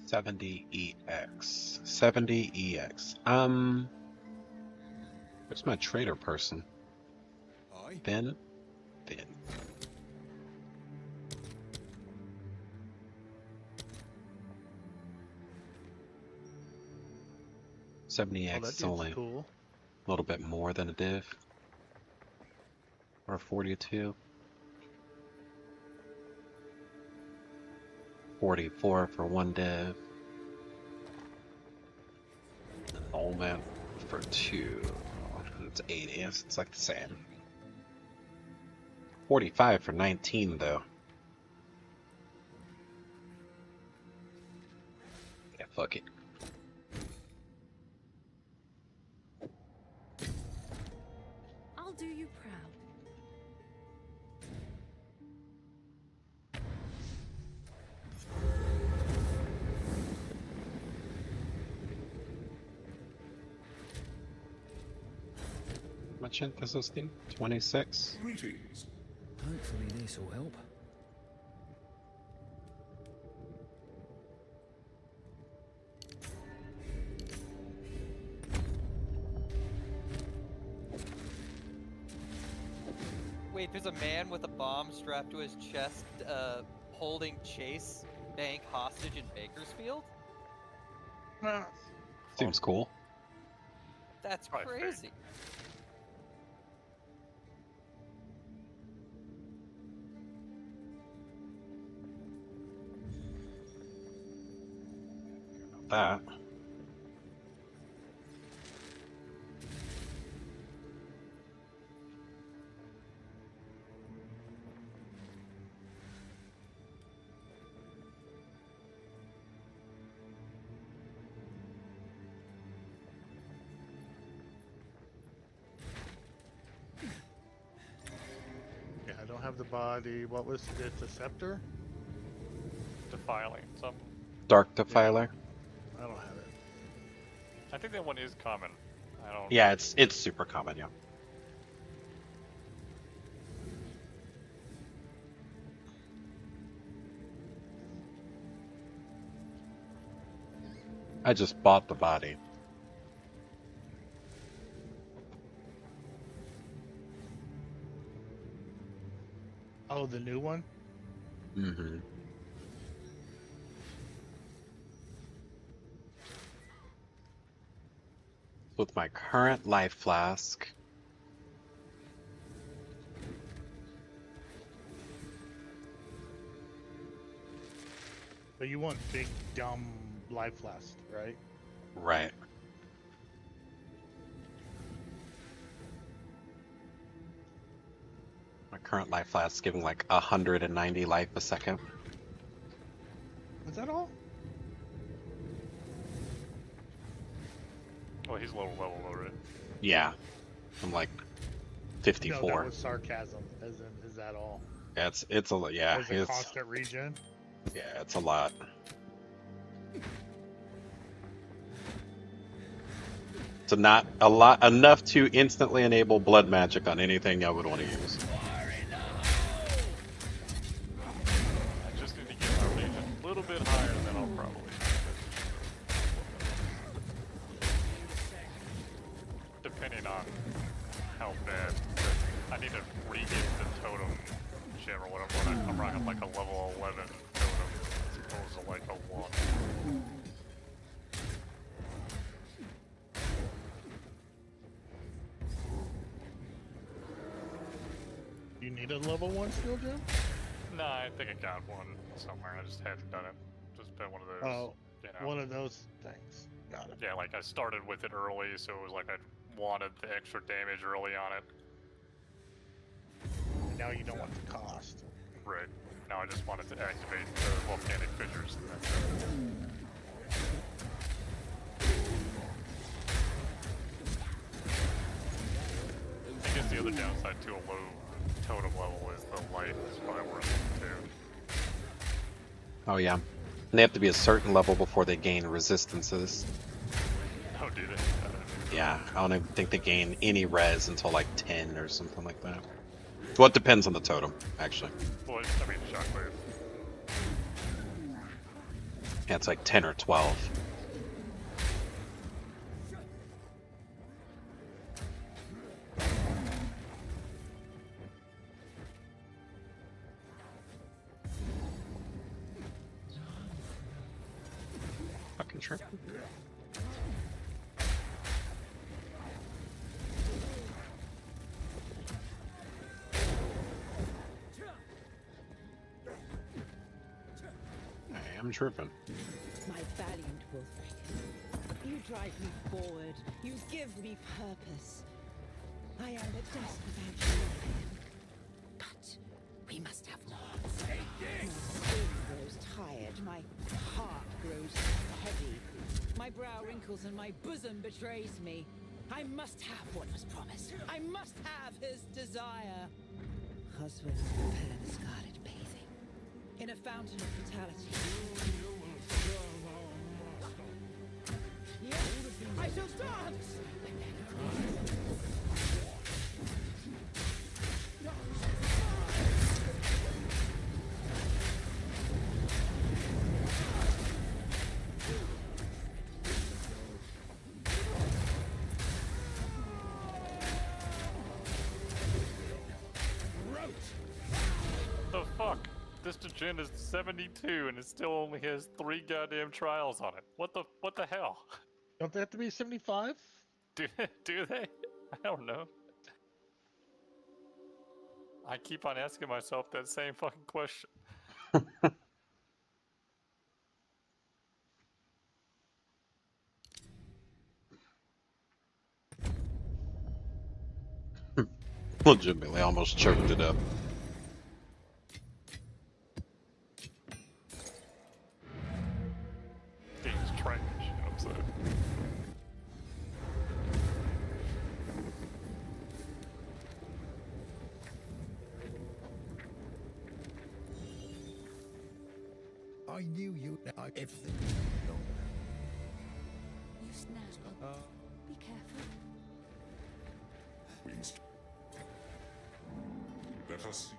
$70 EX. $70 EX. Where's my trader person? Aye. Finn? Finn. $70 Oh, EX that is dude's only cool. a little bit more than a div. Or a 42. 44 for 1 div. Oh man, for 2. It's 80. It's like the same. 45 for 19 though. Yeah, fuck it. I'll do you proud. How much int does this do? 26? Greetings. Hopefully this will help. Wait, there's a man with a bomb strapped to his chest, holding Chase Bank hostage in Bakersfield? Ah, Seems cool. That's Probably fake. crazy. That. yeah, I don't have the body. What was it? The scepter? Defiling some. Dark Defiler. I don't have it. I think that one is common. I don't. Yeah, it's super common, yeah. I just bought the body. Oh, the new one? Mm-hmm. with my current life flask. But you want big, dumb life flask, right? Right. My current life flask is giving like 190 life a second. Is that all? Well, he's low level already. Yeah. I'm like No, 54. that was sarcasm. As in, is that all? Yeah, it's a lot. Yeah, As a it's constant regen? yeah, it's a lot. So not a lot enough to instantly enable blood magic on anything I would want to use. I just need to get my regen a little bit higher, and then I'll probably. Depending on how bad. I need to re-get the totem shit or whatever. I'm rocking like a level 11 totem as opposed to like a 1. You need a level 1 skill gem? Nah, I think I got one somewhere. I just hadn't done it. Just been one of those. Oh, you know. one of those things. Got it. Yeah, like I started with it early, so it was like I wanted the extra damage early on it. And now you don't want the cost. Right. Now I just wanted to activate the volcanic fissures. And that's it. I guess the other downside to a low totem level is the life is probably worth it too. Oh yeah. And they have to be a certain level before they gain resistances. Oh, do they? Yeah, I don't even think they gain any res until like 10 or something like that. Well, it depends on the totem, actually. Well, I mean, shockwave. Yeah, it's like 10 or 12. Fucking trip. I am tripping. My valiant Wolfric, you drive me forward, you give me purpose. I am at dusk without you, but we must have more. My skin grows tired, my heart grows heavy. My brow wrinkles and my bosom betrays me. I must have what was promised. I must have his desire. Husband, prepare the scarlet bathing in a fountain of fatality. Yes, I shall dance! The fuck? This degen is 72 and it still only has 3 goddamn trials on it. What the hell? Don't they have to be 75? Do they? I don't know. I keep on asking myself that same fucking question. Legitimately almost choked it up. Game's trash, you know what I'm saying? I knew you. If You snap. Be careful. Let us see.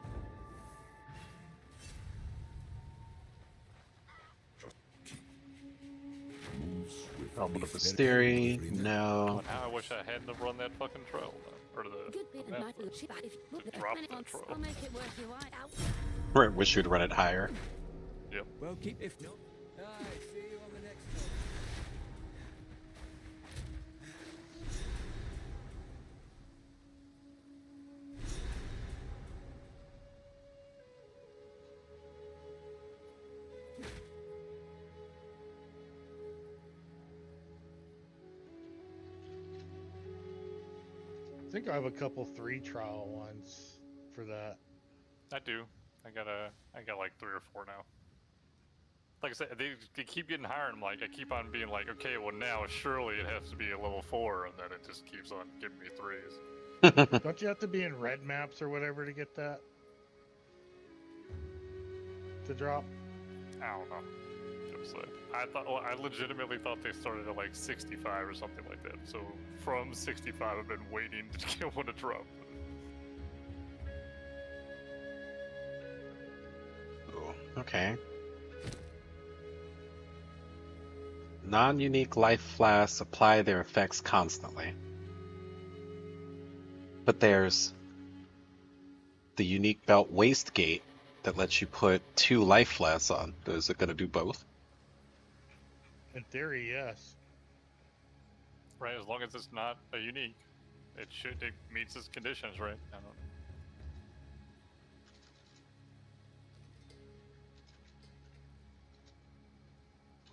Helmet of Asteri, no. Now I wish I hadn't have run that fucking trail, though. Or the Good bit of map. life will chip out if you look at drop the the minutes. troll. I'll make it worth your while. Out. Right, wish you'd run it higher. Yep. well, keep if not. Aye, see you on the next one. think I have a couple 3 trial ones for that. I do. I got like 3 or 4 now. Like I said, they keep getting higher, and like I keep on being like, okay, well now surely it has to be a level 4, and then it just keeps on giving me 3s. Don't you have to be in red maps or whatever to get that? To drop? I don't know. Just like, I legitimately thought they started at like 65 or something like that. So from 65, I've been waiting to get one to drop. Ooh, okay. Non-unique life flasks apply their effects constantly. But there's the unique belt wastegate that lets you put 2 life flasks on. Is it going to do both? In theory, yes. Right, as long as it's not a unique, it meets its conditions, right? I don't know.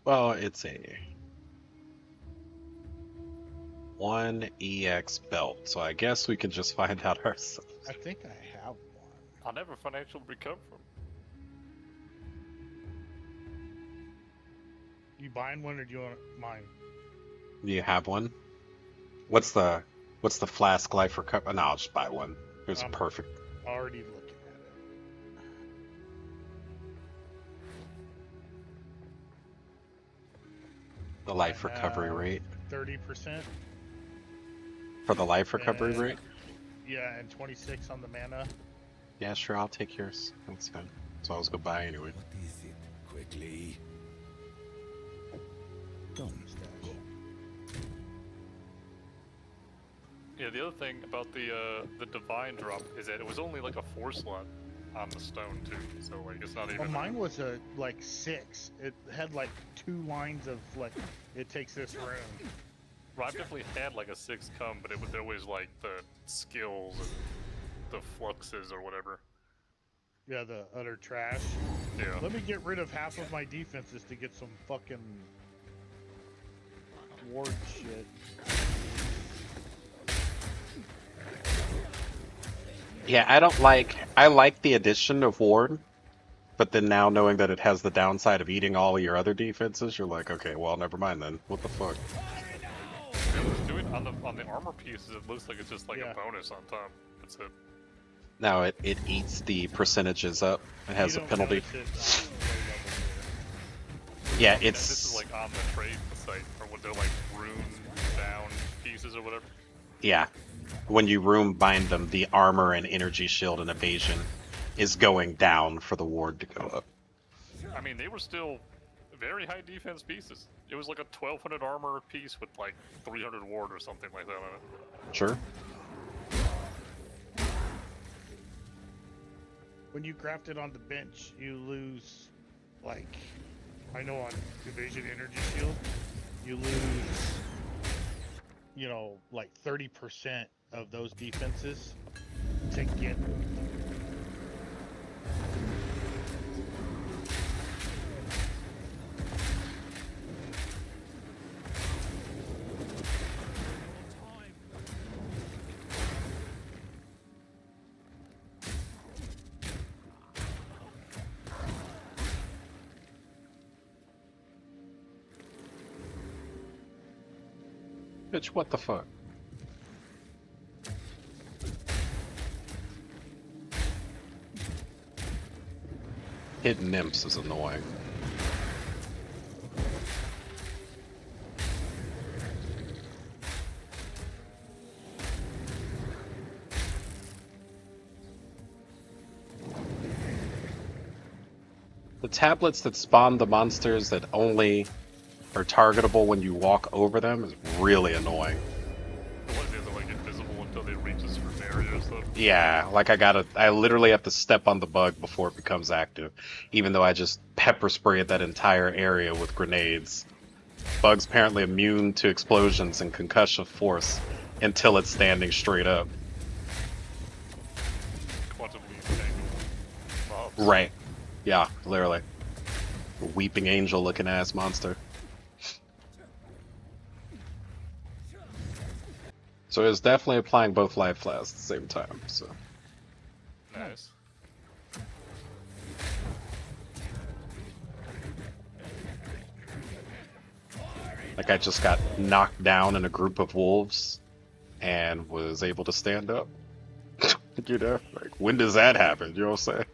Well, it's a 1 EX belt, so I guess we can just find out ourselves. I think I have one. I'll never financially recover from. You buying one or do you want mine? Do you have one? What's the flask life recovery? No, I'll just buy one. It's perfect. Already looking at it. The life recovery rate. 30%. For the life recovery And- rate? Yeah, and 26 on the mana. Yeah, sure, I'll take yours. That's fine. So I was gonna buy anyway. What is it? Quickly. Don't go. Yeah, the other thing about the divine drop is that it was only like a 4 slot on the stone too. So like it's not even. Well, mine was a like 6. It had like 2 lines of like it takes this room. Well, I've definitely had like a 6 come, but it was always like the skills and the fluxes or whatever. Yeah, the utter trash. Yeah. Let me get rid of half of my defenses to get some fucking ward shit. Yeah, I like the addition of Ward, but then now knowing that it has the downside of eating all your other defenses, you're like, okay, well, never mind then. What the fuck? Doing on the armor pieces, it looks like it's just like Yeah. a bonus on top. That's it. No, it eats the percentages up. It has You a don't penalty. notice it on the low level Yeah, And it's this is like on the trade site, or what they're like rune down pieces or whatever. yeah. When you room bind them, the armor and energy shield and evasion is going down for the ward to go up. I mean, they were still very high defense pieces. It was like a 1200 armor piece with like 300 ward or something like that on it. Sure. When you graft it on the bench, you lose, like, I know on Evasion Energy Shield, you lose, you know, like 30% of those defenses to get. Bitch, what the fuck? Hidden nymphs is annoying. The tablets that spawn the monsters that only are targetable when you walk over them is really annoying. The ones that are like invisible until they reach a certain area or stuff. Yeah, like I literally have to step on the bug before it becomes active, even though I just pepper sprayed that entire area with grenades. Bug's apparently immune to explosions and concussion force until it's standing straight up. Quantum leap tangle mobs. Right. Yeah, literally. A weeping angel looking ass monster. So it's definitely applying both life flasks at the same time. So Nice. like I just got knocked down in a group of wolves and was able to stand up. You know, like when does that happen? You know what I'm saying?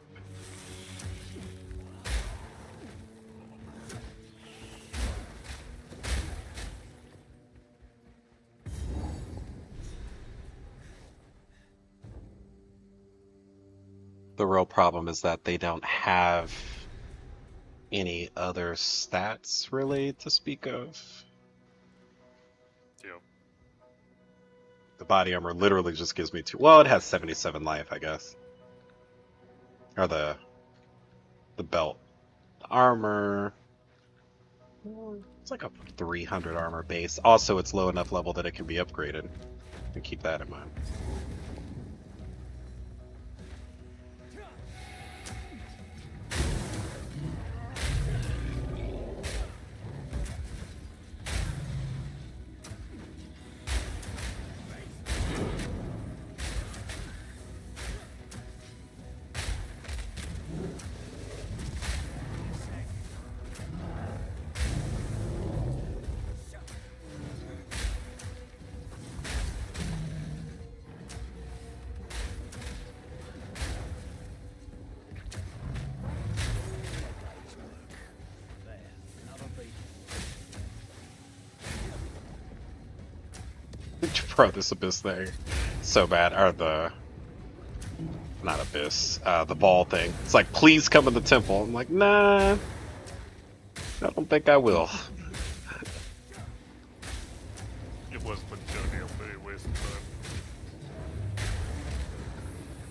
The real problem is that they don't have any other stats really to speak of. Yep. The body armor literally just gives me two. Well, it has 77 life, I guess. Or the belt. The armor. It's like a 300 armor base. Also, it's low enough level that it can be upgraded. And keep that in mind. Bro, this abyss thing, so bad. Or not abyss, the ball thing. It's like, please come in the temple. I'm like, nah, I don't think I will. It was majority of very wasted time.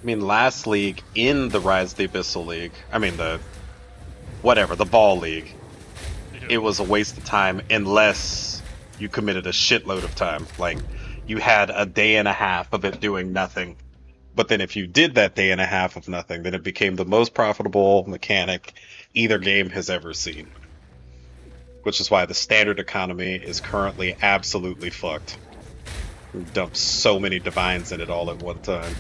I mean, last league in the Rise of the Abyssal League, I mean the ball league, Yeah. it was a waste of time unless you committed a shitload of time. Like, you had a day and a half of it doing nothing. But then if you did that day and a half of nothing, then it became the most profitable mechanic either game has ever seen. Which is why the standard economy is currently absolutely fucked. We dumped so many divines in it all at one time.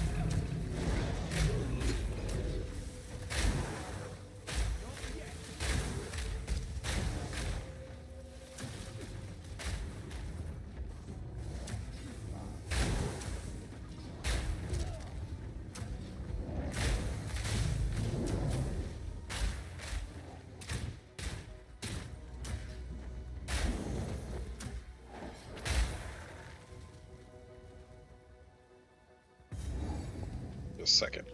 Just a second.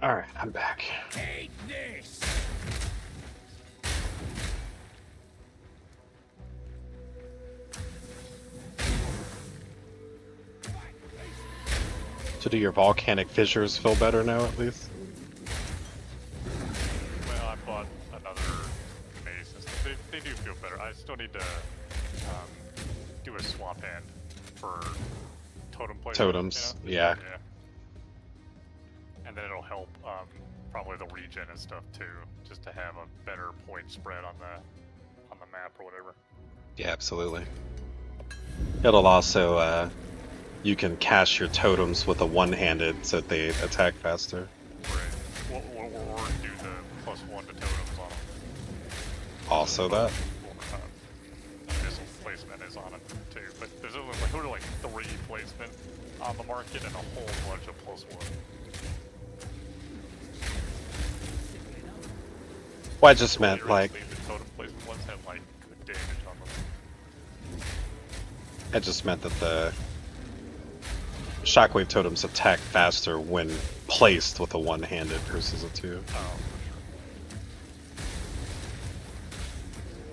Alright, I'm back. Take this! So do your volcanic fissures feel better now, at least? Well, I bought another mace and stuff. They do feel better. I still need to do a swap hand for totem placement. Totems, yeah. Yeah. And then it'll help probably the regen and stuff too, just to have a better point spread on the map or whatever. Yeah, absolutely. It'll also, you can cast your totems with a one-handed so that they attack faster. Right. Or do the +1 to totems on them. Also that. Missile placement is on it too, but there's only like 3 placement on the market and a whole bunch of +1. Well, I just meant, like, The totem placement ones have like good damage on them. I just meant that the shockwave totems attack faster when placed with a one-handed versus a two. Oh.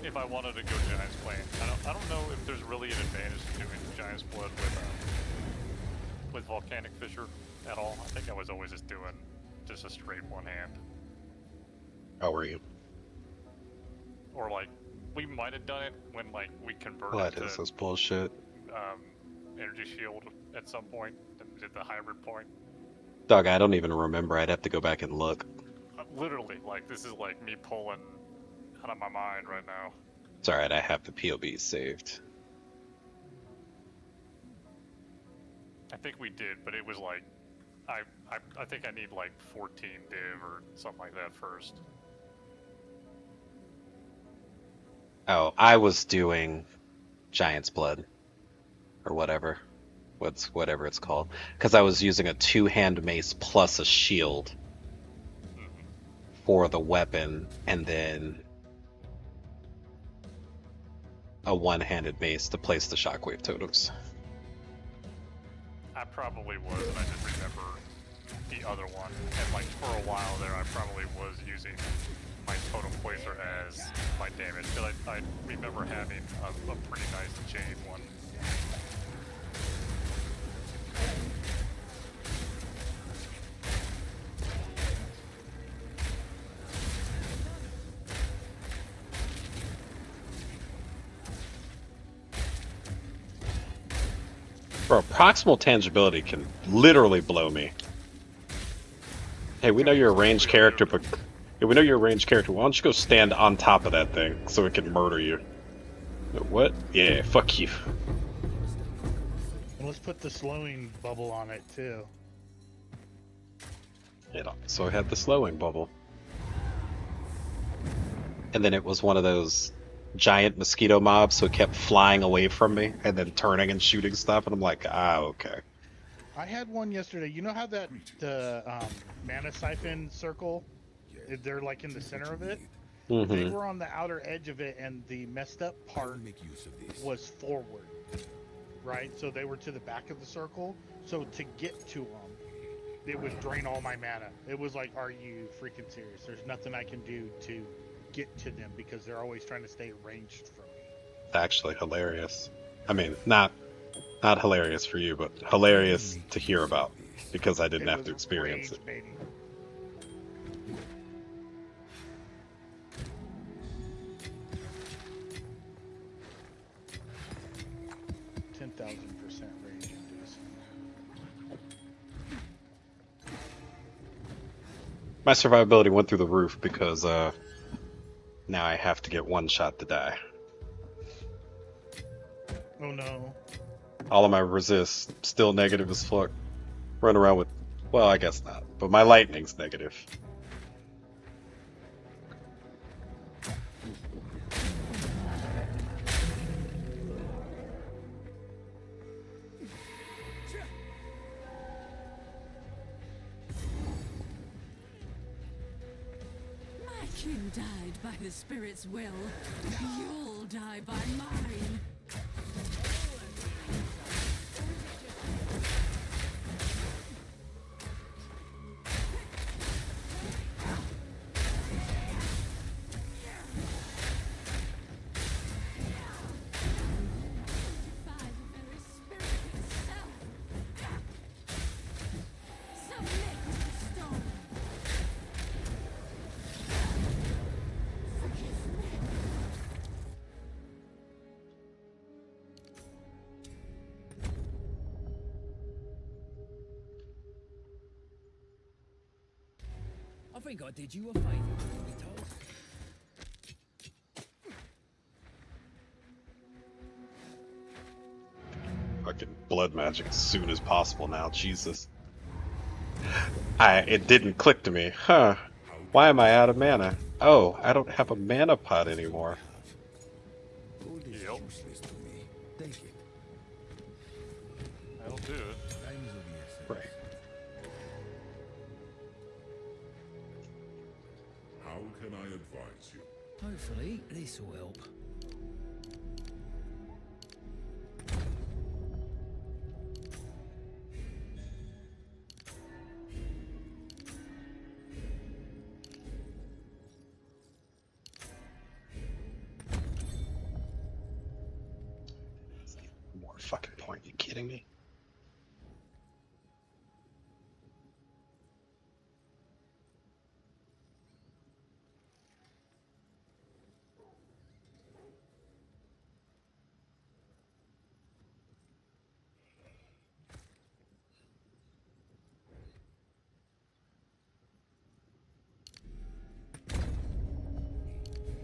If I wanted to go Giant's Plane, I don't know if there's really an advantage to doing Giant's Blood with Volcanic Fissure at all. I think I was always just doing just a straight one hand. How were you? Or like, we might have done it when like we converted What to is this bullshit? Energy Shield at some point and did the hybrid point. Dog, I don't even remember. I'd have to go back and look. Literally, like this is like me pulling out of my mind right now. It's alright, I have the POB saved. I think we did, but it was like, I think I need like 14 div or something like that first. Oh, I was doing Giant's Blood. Or whatever. Whatever it's called. Because I was using a two-hand mace plus a shield for the weapon, and then a one-handed mace to place the shockwave totems. I probably was, and I just remember the other one. And like for a while there, I probably was using my totem placer as my damage. Because I remember having a pretty nice chain one. Bro, proximal tangibility can literally blow me. Hey, we know you're a ranged character, but hey, we know you're a ranged character. Why don't you go stand on top of that thing so it can murder you? What? Yeah, fuck you. And let's put the slowing bubble on it too. So it had the slowing bubble. And then it was one of those giant mosquito mobs, so it kept flying away from me and then turning and shooting stuff, and I'm like, okay. I had one yesterday. You know how that the mana siphon circle, they're like in the center of it? They were on the outer edge of it, and the messed up part was forward, right? So they were to the back of the circle. So to get to them, it would drain all my mana. It was like, are you freaking serious? There's nothing I can do to get to them because they're always trying to stay ranged from me. It's actually hilarious. I mean, not hilarious for you, but hilarious to hear about because I didn't have to experience it. Baby. 10,000% rage inducing. My survivability went through the roof because now I have to get one shot to die. Oh no. All of my resists still negative as fuck. Run around with, well, I guess not, but my lightning's negative. My king died by the spirit's will. You'll die by mine. think I did you a favour, truth be told. Fucking blood magic as soon as possible now, Jesus. It didn't click to me. Huh. Why am I out of mana? Oh, I don't have a mana pot anymore. All this Yep. useless to me. Take it. That'll do it. Time's of the essence. Right. How can I advise you? Hopefully, this will help. More fucking point. You kidding me?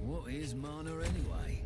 What is mana anyway?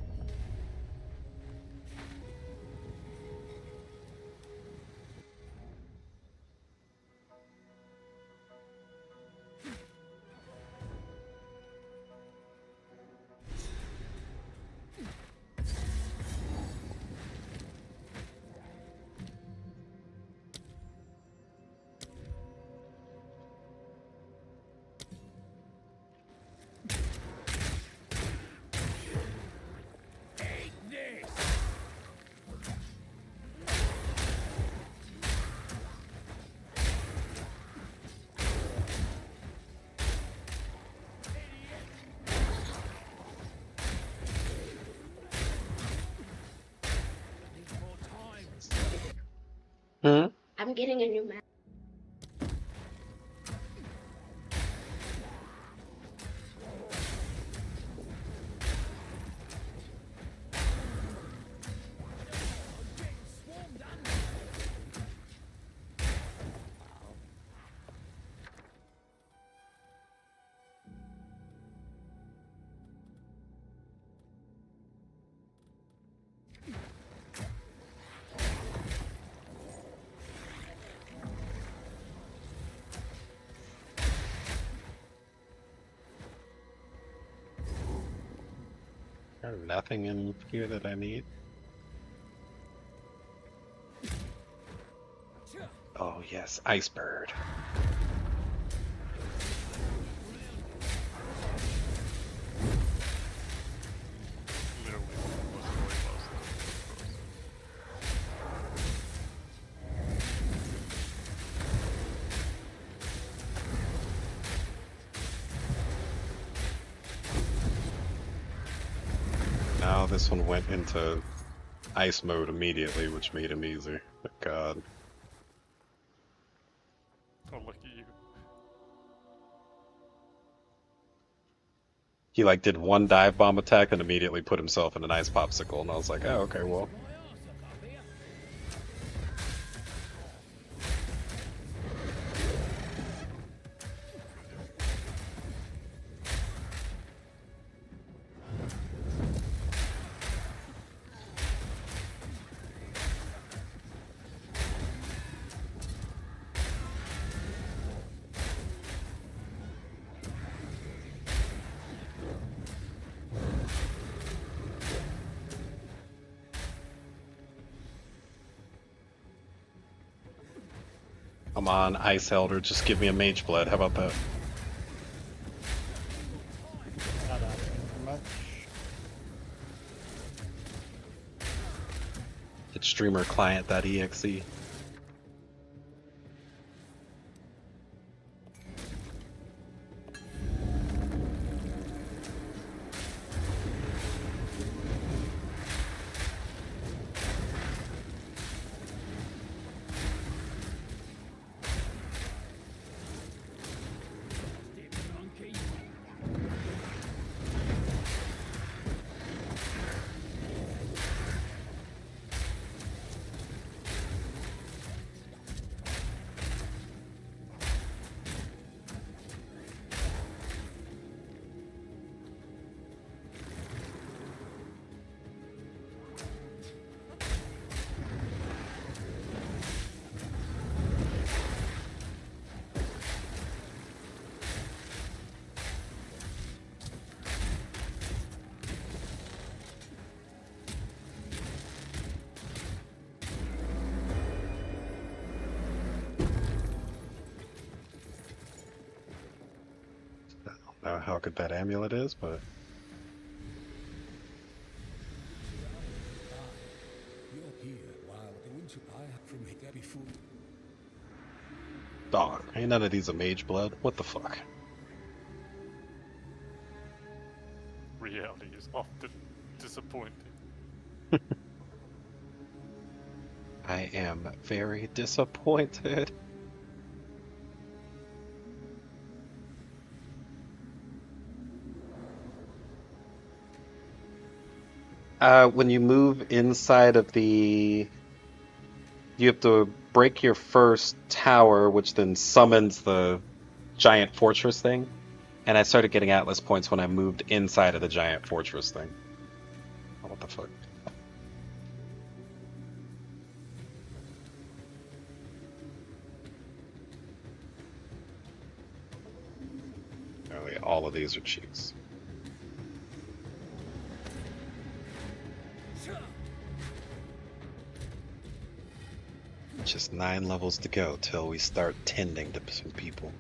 Hmm? I'm getting a new map. There's nothing in here that I need. Oh yes, Icebird. Literally was really close. Now this one went into ice mode immediately, which made him easier. But God. Oh, look at you. He like did one dive bomb attack and immediately put himself in an ice popsicle, and I was like, oh, okay, well. Come on, Ice Elder, just give me a Mage Blood. How about that? Not asking much. It's streamerclient.exe. how good that amulet is, but You're here while doing so I have from it there before. dog, ain't none of these a mage blood. What the fuck? Reality is often disappointing. I am very disappointed. When you move inside of the... You have to break your first tower, which then summons the giant fortress thing. And I started getting Atlas points when I moved inside of the giant fortress thing. Oh, what the fuck? Oh yeah, all of these are cheats. Just 9 levels to go till we start tending to some people.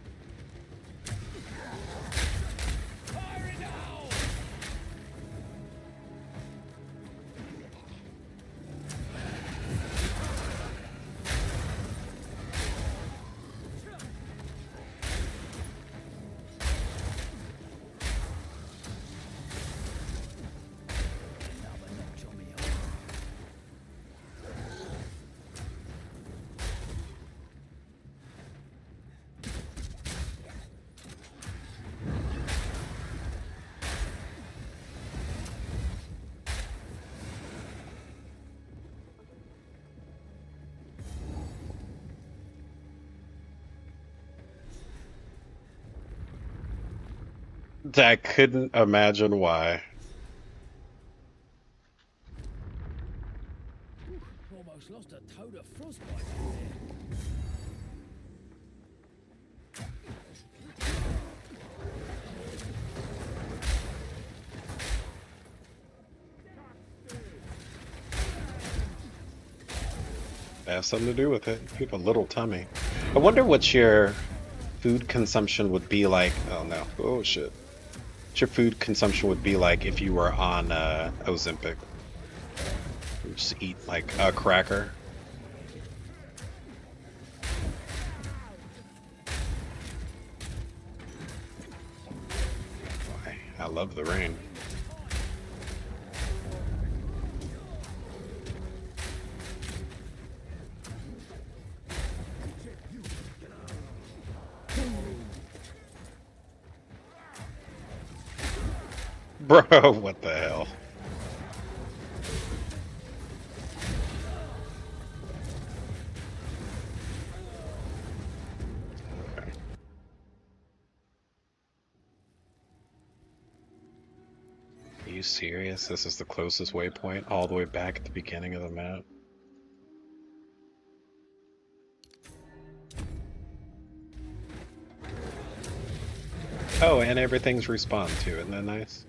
I couldn't imagine why. Almost lost a toad of frostbite in there. Have something to do with it. You have a little tummy. I wonder what your food consumption would be like. Oh no. Oh shit. What your food consumption would be like if you were on Ozempic. You just eat like a cracker. Why? I love the rain. Bro, what the hell? Okay. Are you serious? This is the closest waypoint all the way back at the beginning of the map? Oh, and everything's respawned too, isn't that nice?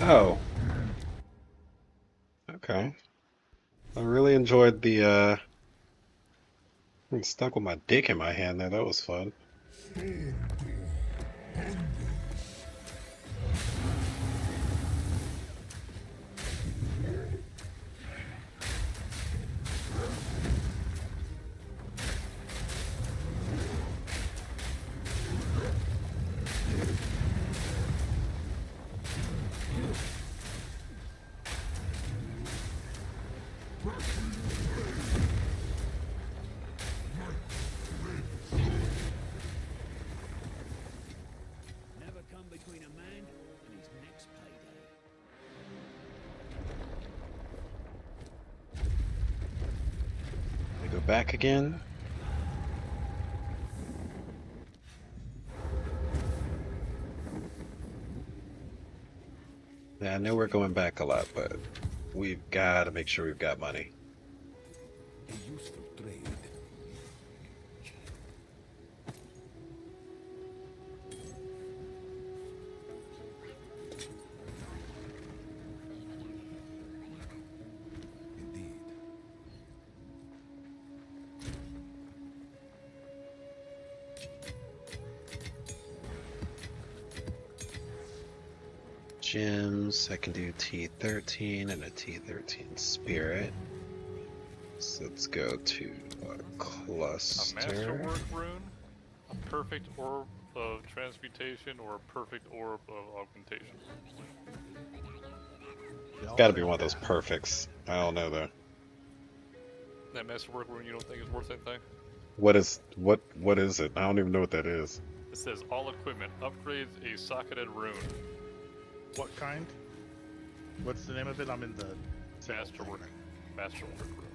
Oh. Okay. I really enjoyed the I'm stuck with my dick in my hand there. That was fun. Never come between a man and his next payday. We go back again. Yeah, I know we're going back a lot, but we've got to make sure we've got money. A useful trade. Indeed. Gems, I can do T13 and a T13 spirit. So let's go to a A cluster. masterwork rune, a perfect orb of transmutation, or a perfect orb of augmentation. Gotta be one of those perfects. I don't know though. That masterwork rune you don't think is worth anything? What is it? I don't even know what that is. It says all equipment upgrades a socketed rune. What kind? What's the name of it? I'm in the Masterwork. Masterwork rune.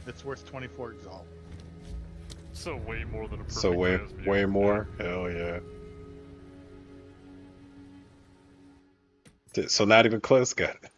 It's worth 24 exalt. So way more than a perfect So way transmutation. more. Hell yeah. So not even close, got it.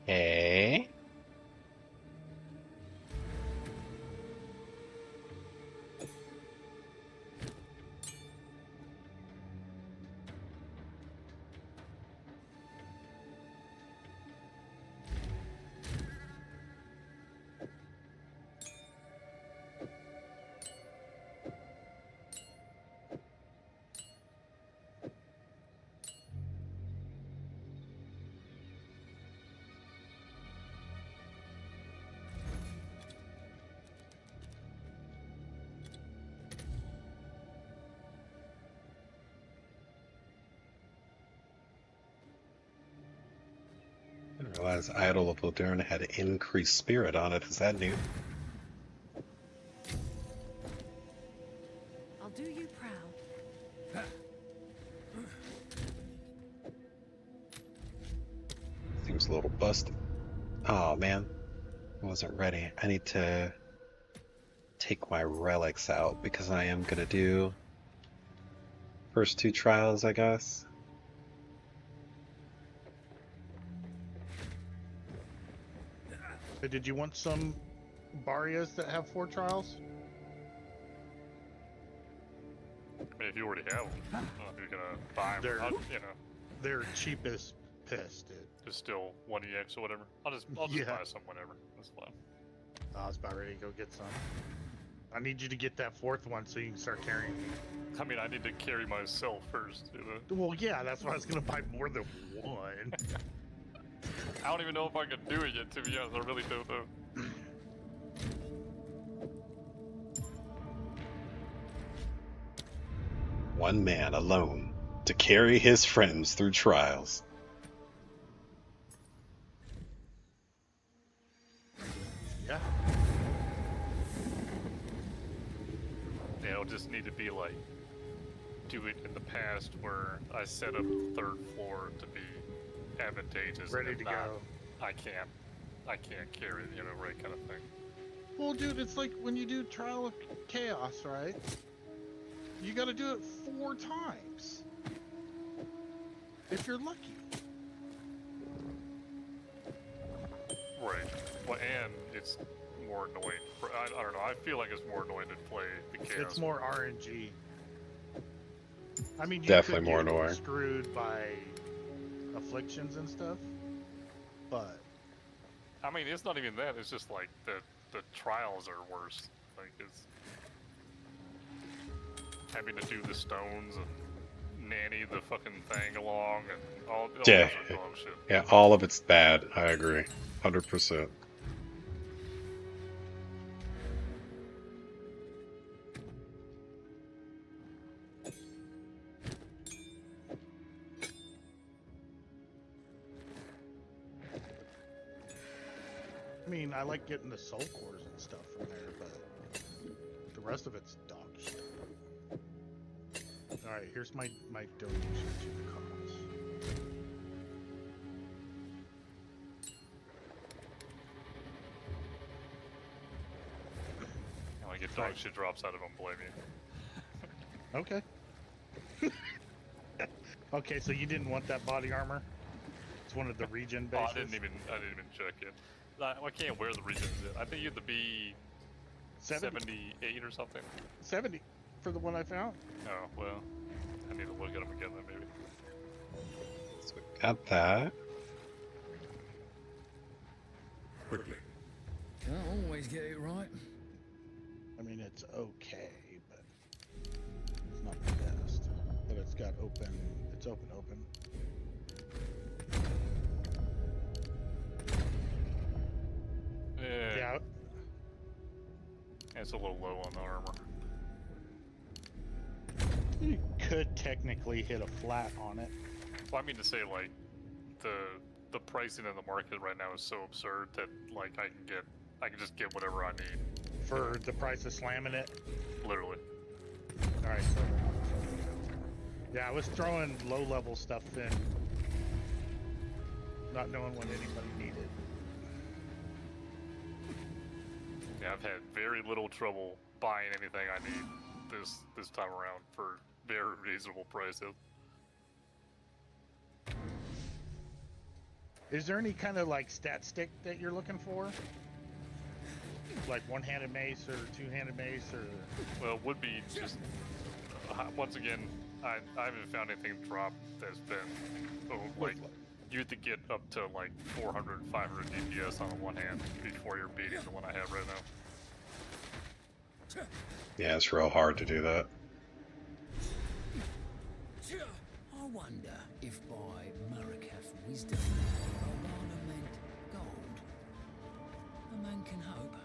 Hey. I didn't realize Idol of Ladurn had an increased spirit on it. Is that new? I'll do you proud. Seems a little busted. Oh man, I wasn't ready. I need to take my relics out because I am gonna do first two trials, I guess. Hey, did you want some Barrias that have 4 trials? I mean, if you already have them, you're gonna buy them. They're- You know, They're cheapest piss, dude. just still 1EX or whatever. I'll just Yeah. buy some whenever. That's fine. I was about ready to go get some. I need you to get that 4th one so you can start carrying me. I mean, I need to carry myself first, you know? Well, yeah, that's why I was gonna buy more than one. I don't even know if I can do it yet, to be honest. I really don't know. One man alone. to carry his friends through trials. Yeah. Yeah, it'll just need to be like, do it in the past where I set up the third floor to be advantageous. Ready and if to not, go. I can't carry it, you know, right kind of thing. Well, dude, it's like when you do Trial of Chaos, right? You gotta do it 4 times. If you're lucky. Right. Well, and it's more annoying. I don't know. I feel like it's more annoying to play the chaos. It's more RNG. I mean, you Definitely could more get annoying. screwed by afflictions and stuff, but I mean, it's not even that. It's just like the trials are worse. Like it's having to do the stones and nanny the fucking thing along and all Yeah. sorts of dumb shit. Yeah, all of it's bad. I agree. 100%. I mean, I like getting the soul cores and stuff from there, but the rest of it's dog shit. Alright, here's my donation to the cause. And like if dog shit drops out, I don't blame you. Okay. Okay, so you didn't want that body armor? It's one of the regen Oh, bases. I didn't even check it. I can't wear the regions. I think you have to be 78 or something. 70 for the one I found. Oh well, I need to look at them again then maybe. So we got that. Quickly. Can't always get it right. I mean, it's okay, but it's not the best. But it's got open. It's open. Yeah. It's a little low on the armor. You could technically hit a flat on it. Well, I mean to say like the pricing in the market right now is so absurd that like I can just get whatever I need. For the price of slamming it. Literally. Alright, so yeah, I was throwing low level stuff in, not knowing what anybody needed. Yeah, I've had very little trouble buying anything I need this time around for very reasonable prices. Is there any kind of like stat stick that you're looking for? Like one-handed mace or two-handed mace or? Well, it would be just once again, I haven't found anything drop that's been like you have to get up to like 400, 500 DPS on the one hand before you're beating the one I have right now. Yeah, it's real hard to do that. I wonder if by Marikaf wisdom, Rowena meant gold. A man can hope.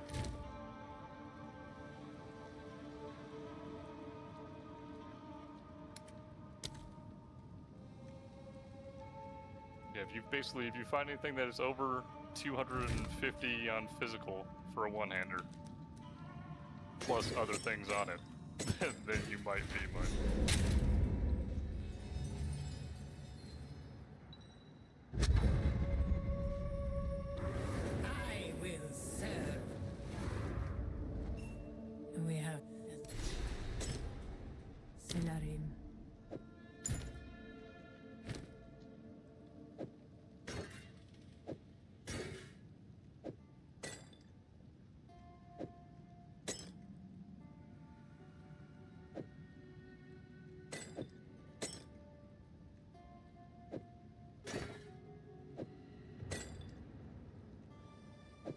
Yeah, if you find anything that is over 250 on physical for a one-hander, plus other things on it, then you might be mine. I will serve. We have Sinarim.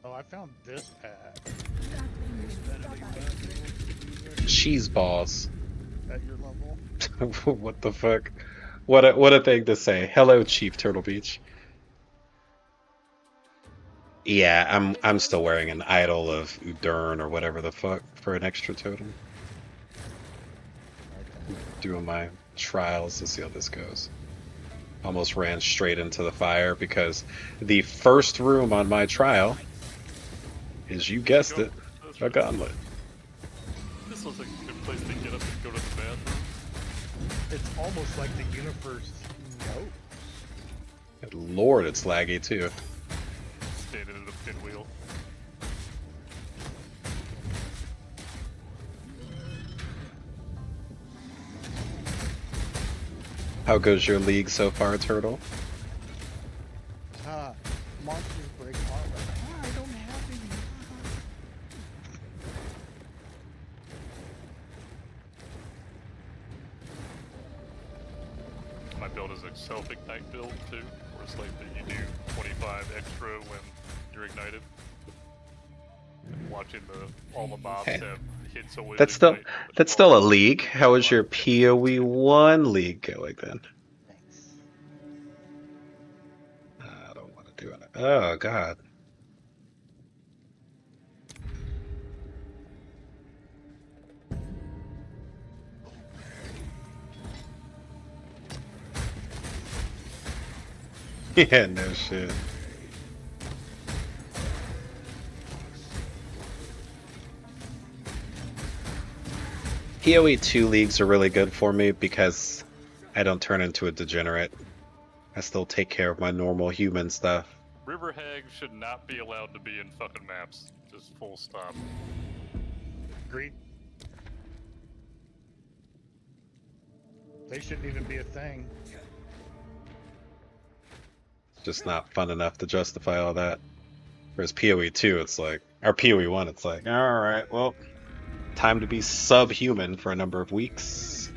Oh, I found this pad. Cheese balls. At your level. What the fuck? What a thing to say. Hello, Chief Turtle Beach. Yeah, I'm still wearing an idol of Udern or whatever the fuck for an extra totem. Doing my trials to see how this goes. Almost ran straight into the fire because the first room on my trial is, you guessed it, That's a right. gauntlet. This looks like a good place to get up and go to the bathroom. It's almost like the universe knows. Good Lord, it's laggy too. Standing at a pinwheel. How goes your league so far, Turtle? Monsters break heart. I don't have any. My build is a self-ignite build too, where it's like that you do 25 extra when you're ignited. And watching all the mobs Hey, have hits always That's still ignite. that's still a league. How is your PoE 1 league going then? Thanks. I don't want to do it. Oh God. Yeah, no shit. PoE 2 leagues are really good for me because I don't turn into a degenerate. I still take care of my normal human stuff. River hags should not be allowed to be in fucking maps. Just full stop. Agreed. They shouldn't even be a thing. It's just not fun enough to justify all that. Whereas PoE 2, it's like, or PoE 1, it's like, alright, well, time to be subhuman for a number of weeks.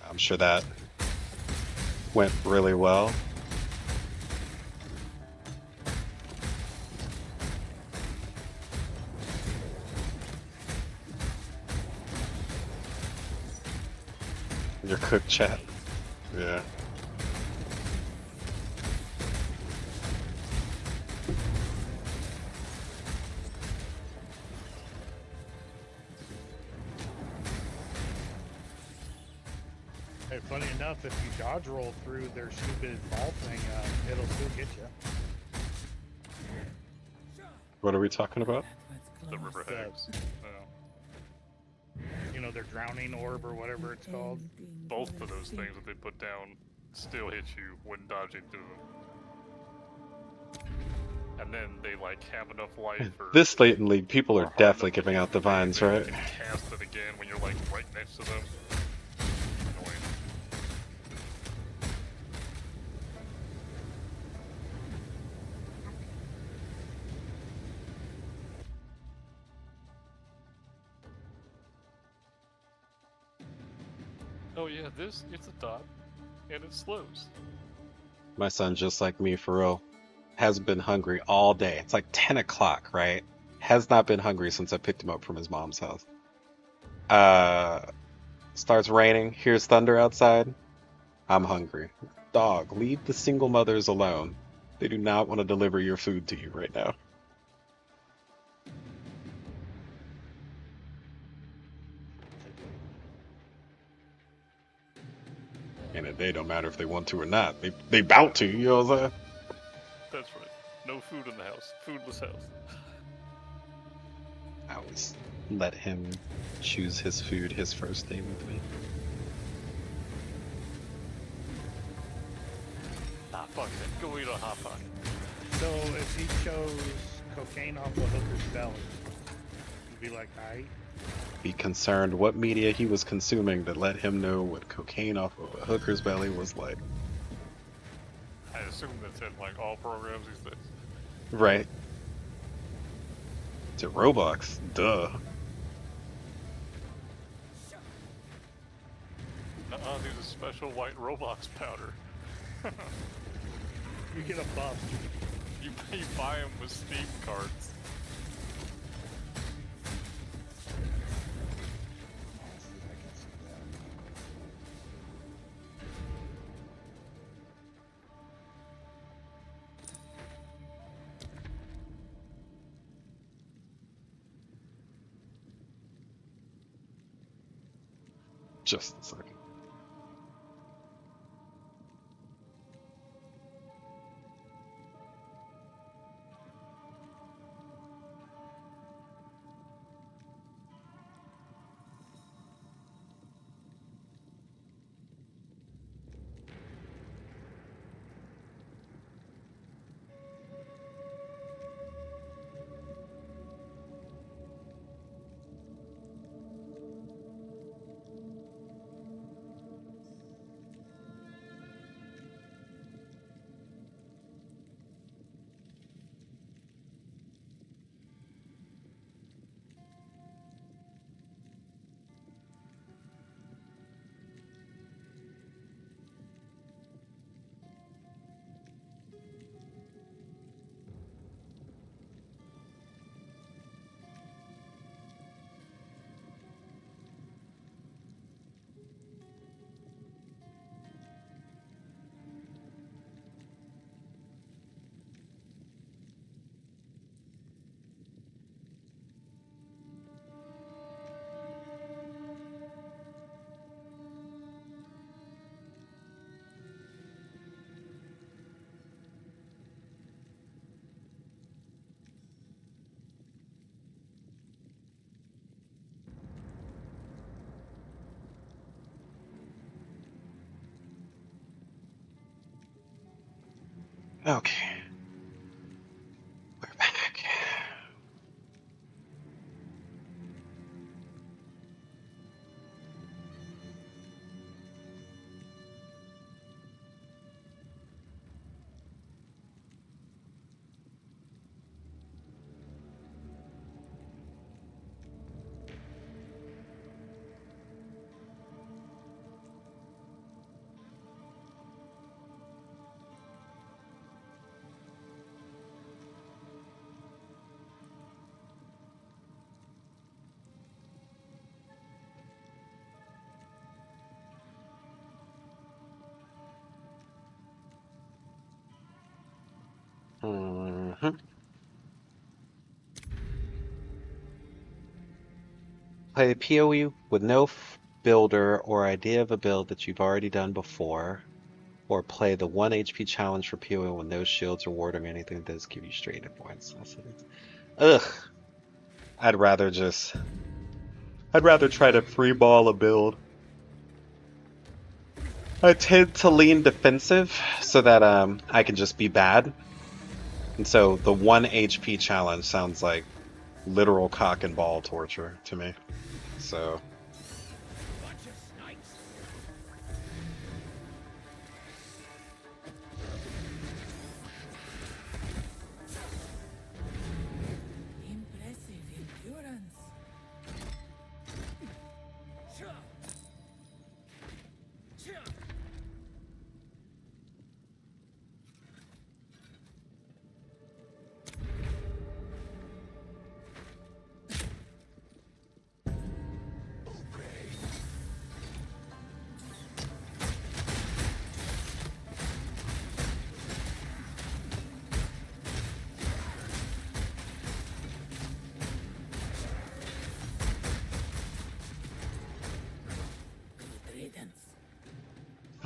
I'm sure that went really well. Your cook chat. Yeah. Hey, funny enough, if you dodge roll through their stupid ball thing, it'll still get you. What are we talking about? The river hags. You know, their drowning orb or whatever it's called. Both of those things that they put down still hit you when dodging through them. And then they like have enough life for This late in league, people are harm definitely them giving out the that vines, they right? can cast it again when you're like right next to them. Annoying. Oh yeah, it's a dot, and it slows. My son's just like me, for real. Has been hungry all day. It's like 10 o'clock, right? Has not been hungry since I picked him up from his mom's house. Starts raining. Here's thunder outside. I'm hungry. Dog, leave the single mothers alone. They do not want to deliver your food to you right now. And they don't matter if they want to or not. They bout to, you know what I'm saying? That's right. No food in the house. Foodless house. I always let him choose his food his first day with me. Ah, fuck it. Go eat a hot pocket. So if he chose cocaine off a hooker's belly, you'd be like, aight. Be concerned what media he was consuming that let him know what cocaine off of a hooker's belly was like. I assume that's in like all programs these days. Right. To Roblox, duh. There's a special white Roblox powder. You get a buff. You buy them with Steam cards. Just a second. Okay. We're back. Mhm. Play PoE with no builder or idea of a build that you've already done before, or play the 1 HP challenge for PoE with no shields or ward or anything that does give you straight hit points. Ugh. I'd rather try to free ball a build. I tend to lean defensive so that I can just be bad. And so the 1 HP challenge sounds like literal cock and ball torture to me. So Impressive endurance.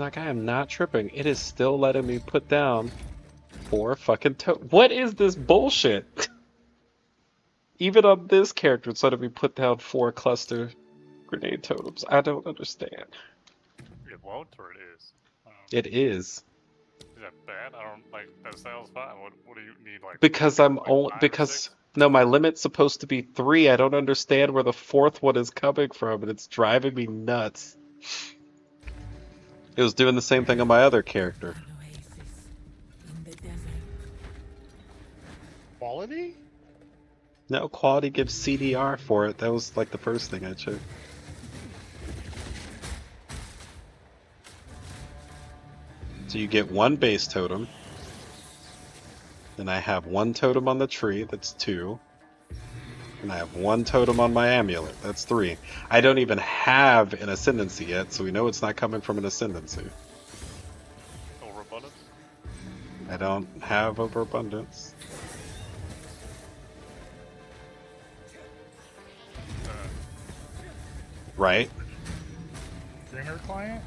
like I am not tripping. It is still letting me put down 4 fucking What is this bullshit? Even on this character, it's letting me put down 4 cluster grenade totems. I don't understand. It won't or it is? It is. Is that bad? I don't like that sounds fine. What do you need like? Because I'm like only 5 or because 6? no, my limit's supposed to be 3. I don't understand where the 4th one is coming from, and it's driving me nuts. It was doing the same thing on my other character. An oasis in the desert. Quality? No, quality gives CDR for it. That was like the first thing I checked. So you get 1 base totem. Then I have 1 totem on the tree, that's 2. And I have 1 totem on my amulet, that's 3. I don't even have an ascendancy yet, so we know it's not coming from an ascendancy. Overabundance? I don't have overabundance. Right? her client?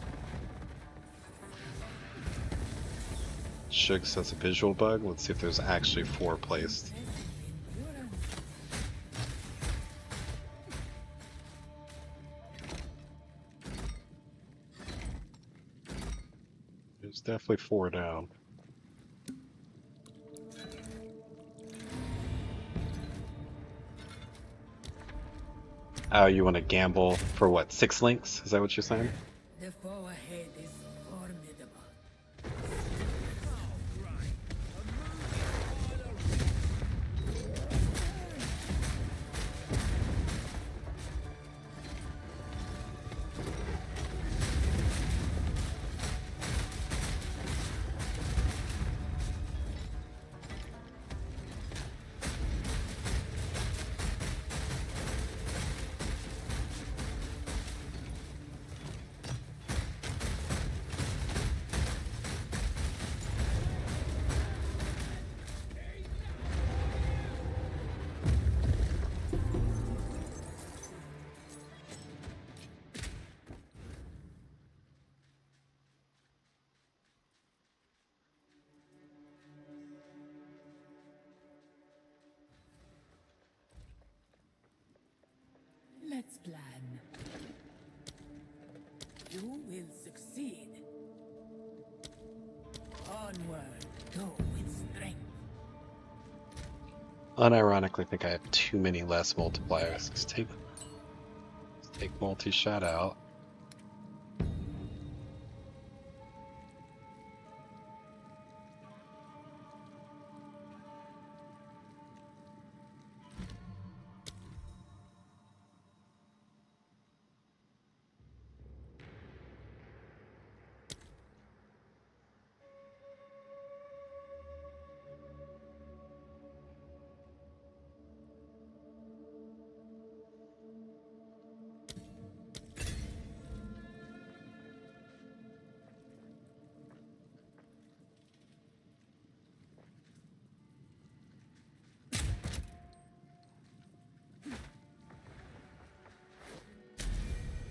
Shug says a visual bug. Let's see if there's actually 4 placed. There's definitely 4 down. Oh, you want to gamble for what? 6 links? Is that what you're saying? The foe ahead is formidable. Let's plan. You will succeed. Onward, go with strength. Unironically, I think I have too many less multipliers. Let's take multi-shot out.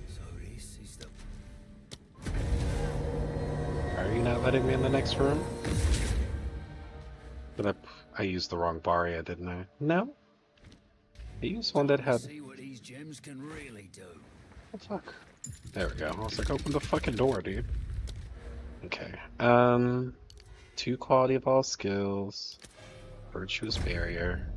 So this is the Are you not letting me in the next room? Did I used the wrong Baria, didn't I? No. I used one that had... see what these gems can really do. Oh, fuck. There we go. I was like, open the fucking door, dude. Okay. 2 quality of all skills. Virtuous barrier.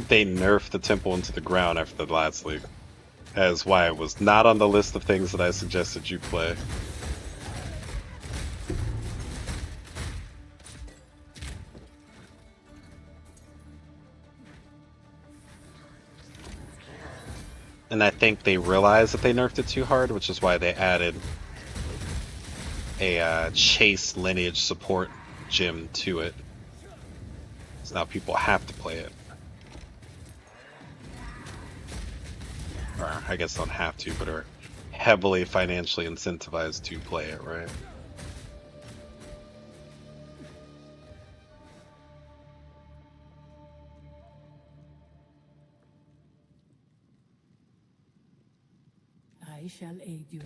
They nerfed the temple into the ground after the last league. That is why it was not on the list of things that I suggested you play. And I think they realized that they nerfed it too hard, which is why they added a chase lineage support gem to it. So now people have to play it. Or I guess don't have to, but are heavily financially incentivized to play it, right? I shall aid you.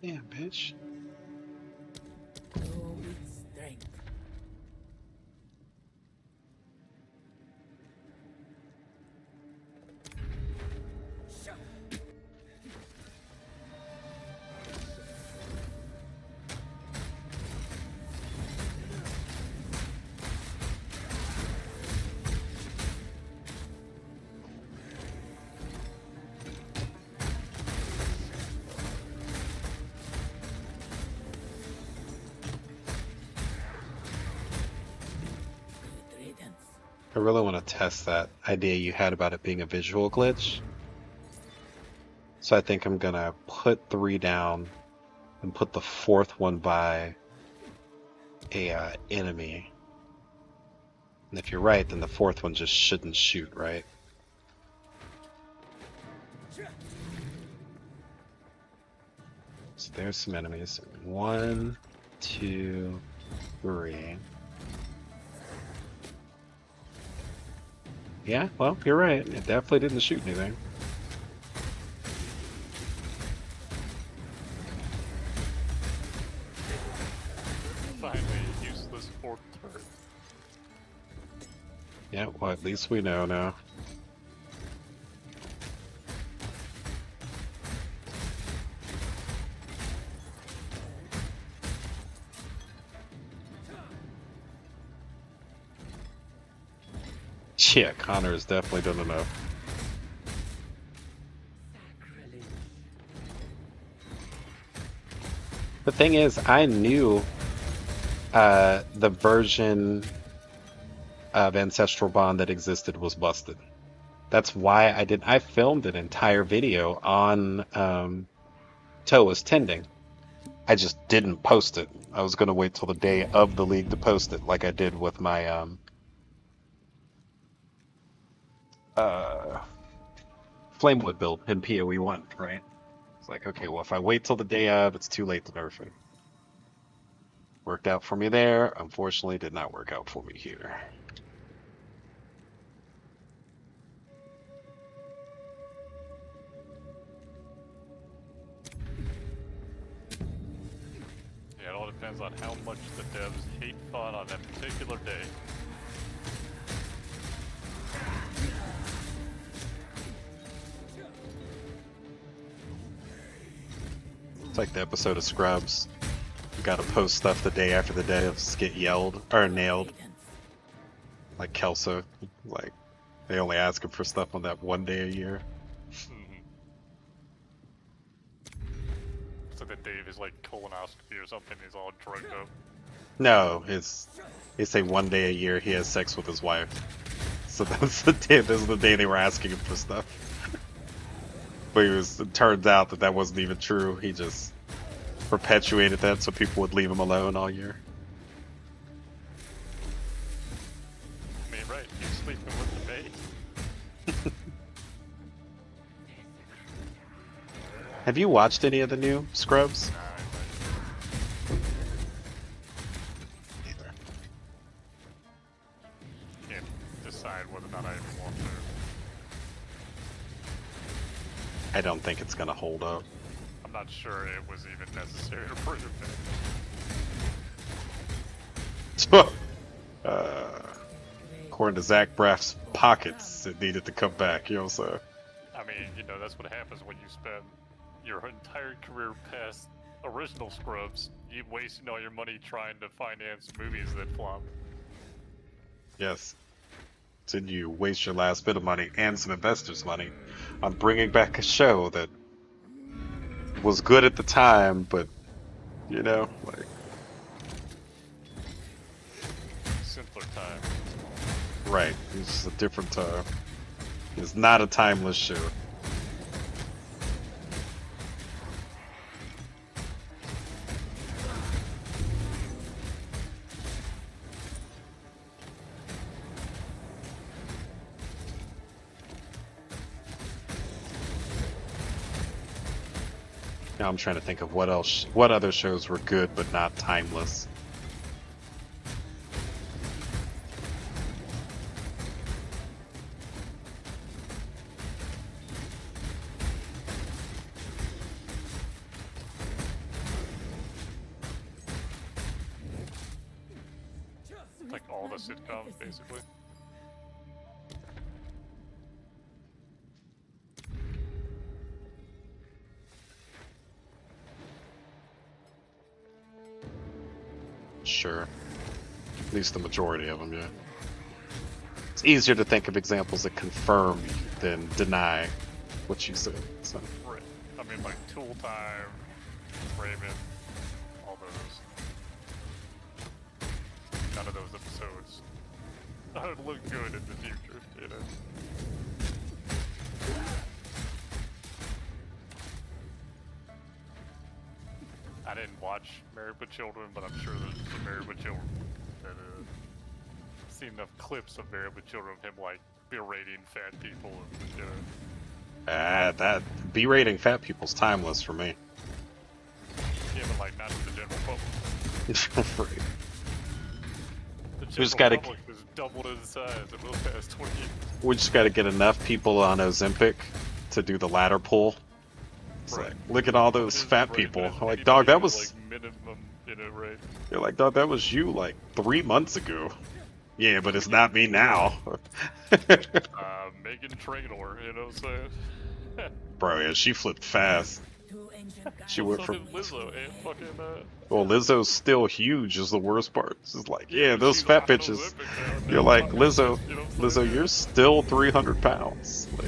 Yeah, bitch. Go with strength. I really want to test that idea you had about it being a visual glitch. So I think I'm gonna put 3 down and put the 4th one by a enemy. And if you're right, then the 4th one just shouldn't shoot, right? So there's some enemies. 1, 2, 3. Yeah, well, you're right. It definitely didn't shoot anything. Finally, useless fourth turret. Yeah, well, at least we know now. Yeah, Connor has definitely done enough. The thing is, I knew the version of Ancestral Bond that existed was busted. That's why I filmed an entire video on Tawhoa Tending. I just didn't post it. I was going to wait till the day of the league to post it, like I did with my Flamewood build in PoE 1, right? It's like, okay, well, if I wait till the day of, it's too late to nerf it. Worked out for me there. Unfortunately, did not work out for me here. Yeah, it all depends on how much the devs hate fun on that particular day. It's like the episode of Scrubs. You gotta post stuff the day after the devs get yelled or nailed. Like Kelso. Like, they only ask him for stuff on that one day a year. So that Dave is like colonoscopy or something, he's all drugged up. No, it's a one day a year he has sex with his wife. So that's the day. This is the day they were asking him for stuff. But it turns out that wasn't even true. He just perpetuated that so people would leave him alone all year. I mean, right, he's sleeping with the maid. Have you watched any of the new Scrubs? Either. Can't decide whether or not I even want to. I don't think it's gonna hold up. I'm not sure it was even necessary to bring it back. According to Zach Braff's pockets, it needed to come back, you know, so. I mean, you know, that's what happens when you spend your entire career past original Scrubs. You wasting all your money trying to finance movies that flop. Yes. Did you waste your last bit of money and some investors' money on bringing back a show that was good at the time, but, you know, like... Simpler time. Right, it's just a different time. It's not a timeless show. Now I'm trying to think of what other shows were good but not timeless. Like all the sitcoms, basically. Sure. At least the majority of them, yeah. It's easier to think of examples that confirm than deny what you said. So. Right. I mean, like Tool Time, Raven, all those. None of those episodes would look good in the future, you know. I didn't watch Married with Children, but I'm sure there's some Married with Children that seen enough clips of Married with Children of him like berating fat people and you know. That berating fat people's timeless for me. Yeah, but like not to the general public. Right. The We just general gotta- public has doubled in size in the past 20 years. We just got to get enough people on Ozempic to do the ladder pull. It's Right. like, look at all But those his- fat right, people. but his I'm like, PPE dog, that was. like minimum, you know, right? They're like, dog, that was you like 3 months ago. Yeah, but it's not me now. Megan Trainor, you know what I'm saying? Bro, yeah, she flipped fast. Two ancient She gods went So from- did Lizzo and fucking Well, Lizzo's still huge is the worst part. It's just like, yeah, but those she's fat on bitches. Olympic now, You're now like, talking Lizzo, shit, you know what I'm saying? Lizzo, you're still 300 pounds. Like,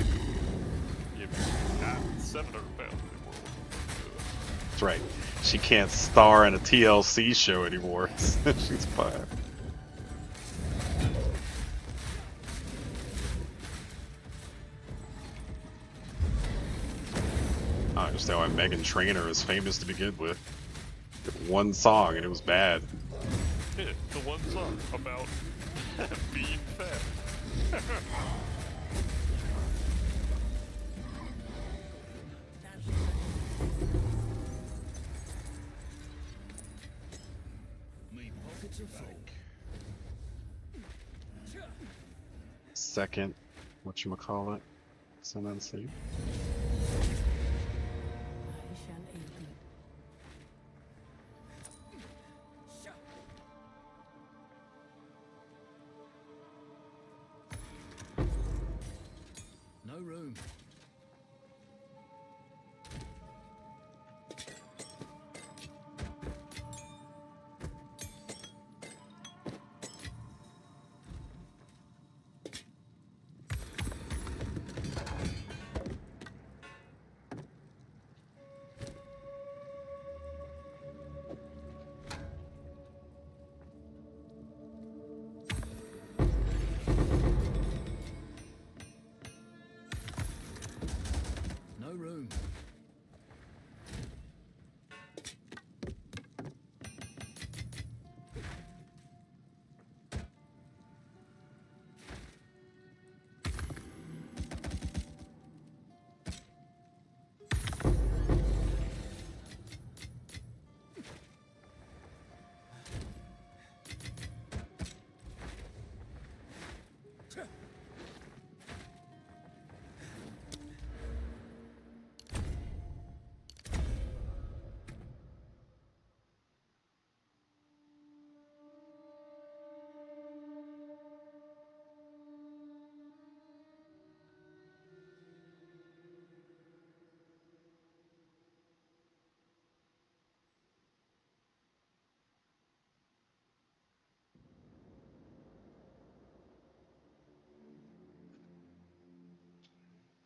Yeah, but not 700 pounds anymore. that's right. She can't star in a TLC show anymore. She's fine. I understand why Megan Trainor is famous to begin with. One song and it was bad. Yeah, the one song about being fat. Me pockets are full. Second, whatchamacallit? Sentency. I shall aid you. No room. No room.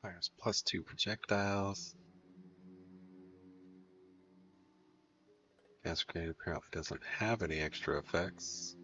Fires +2 projectiles. Gas grenade apparently doesn't have any extra effects.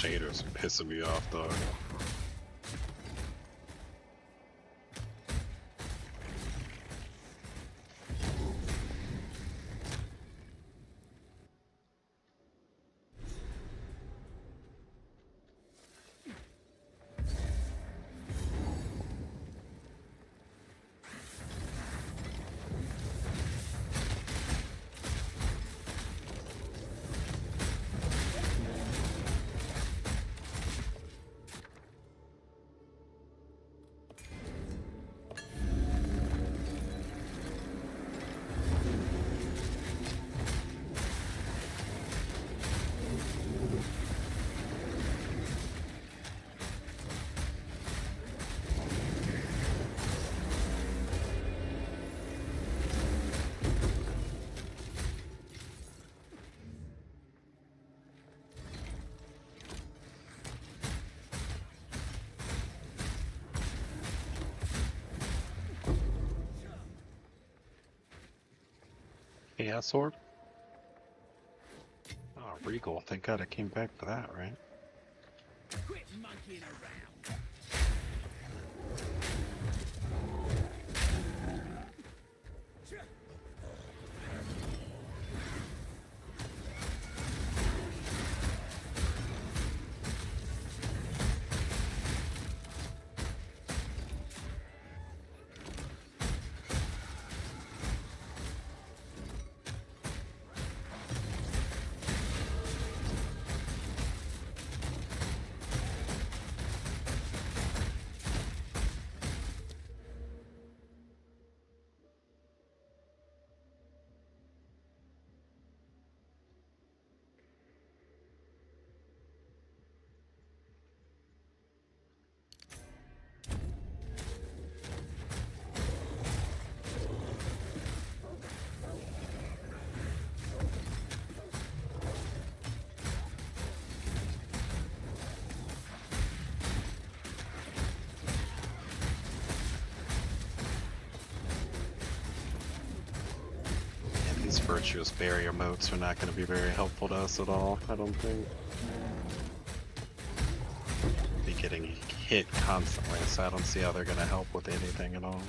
shaders are pissing me off, dog. Yeah, sword. Oh, Regal. Thank God I came back for that, right? Quit monkeying around. And these virtuous barrier moats are not going to be very helpful to us at all, I don't think. Be getting hit constantly, so I don't see how they're going to help with anything at all.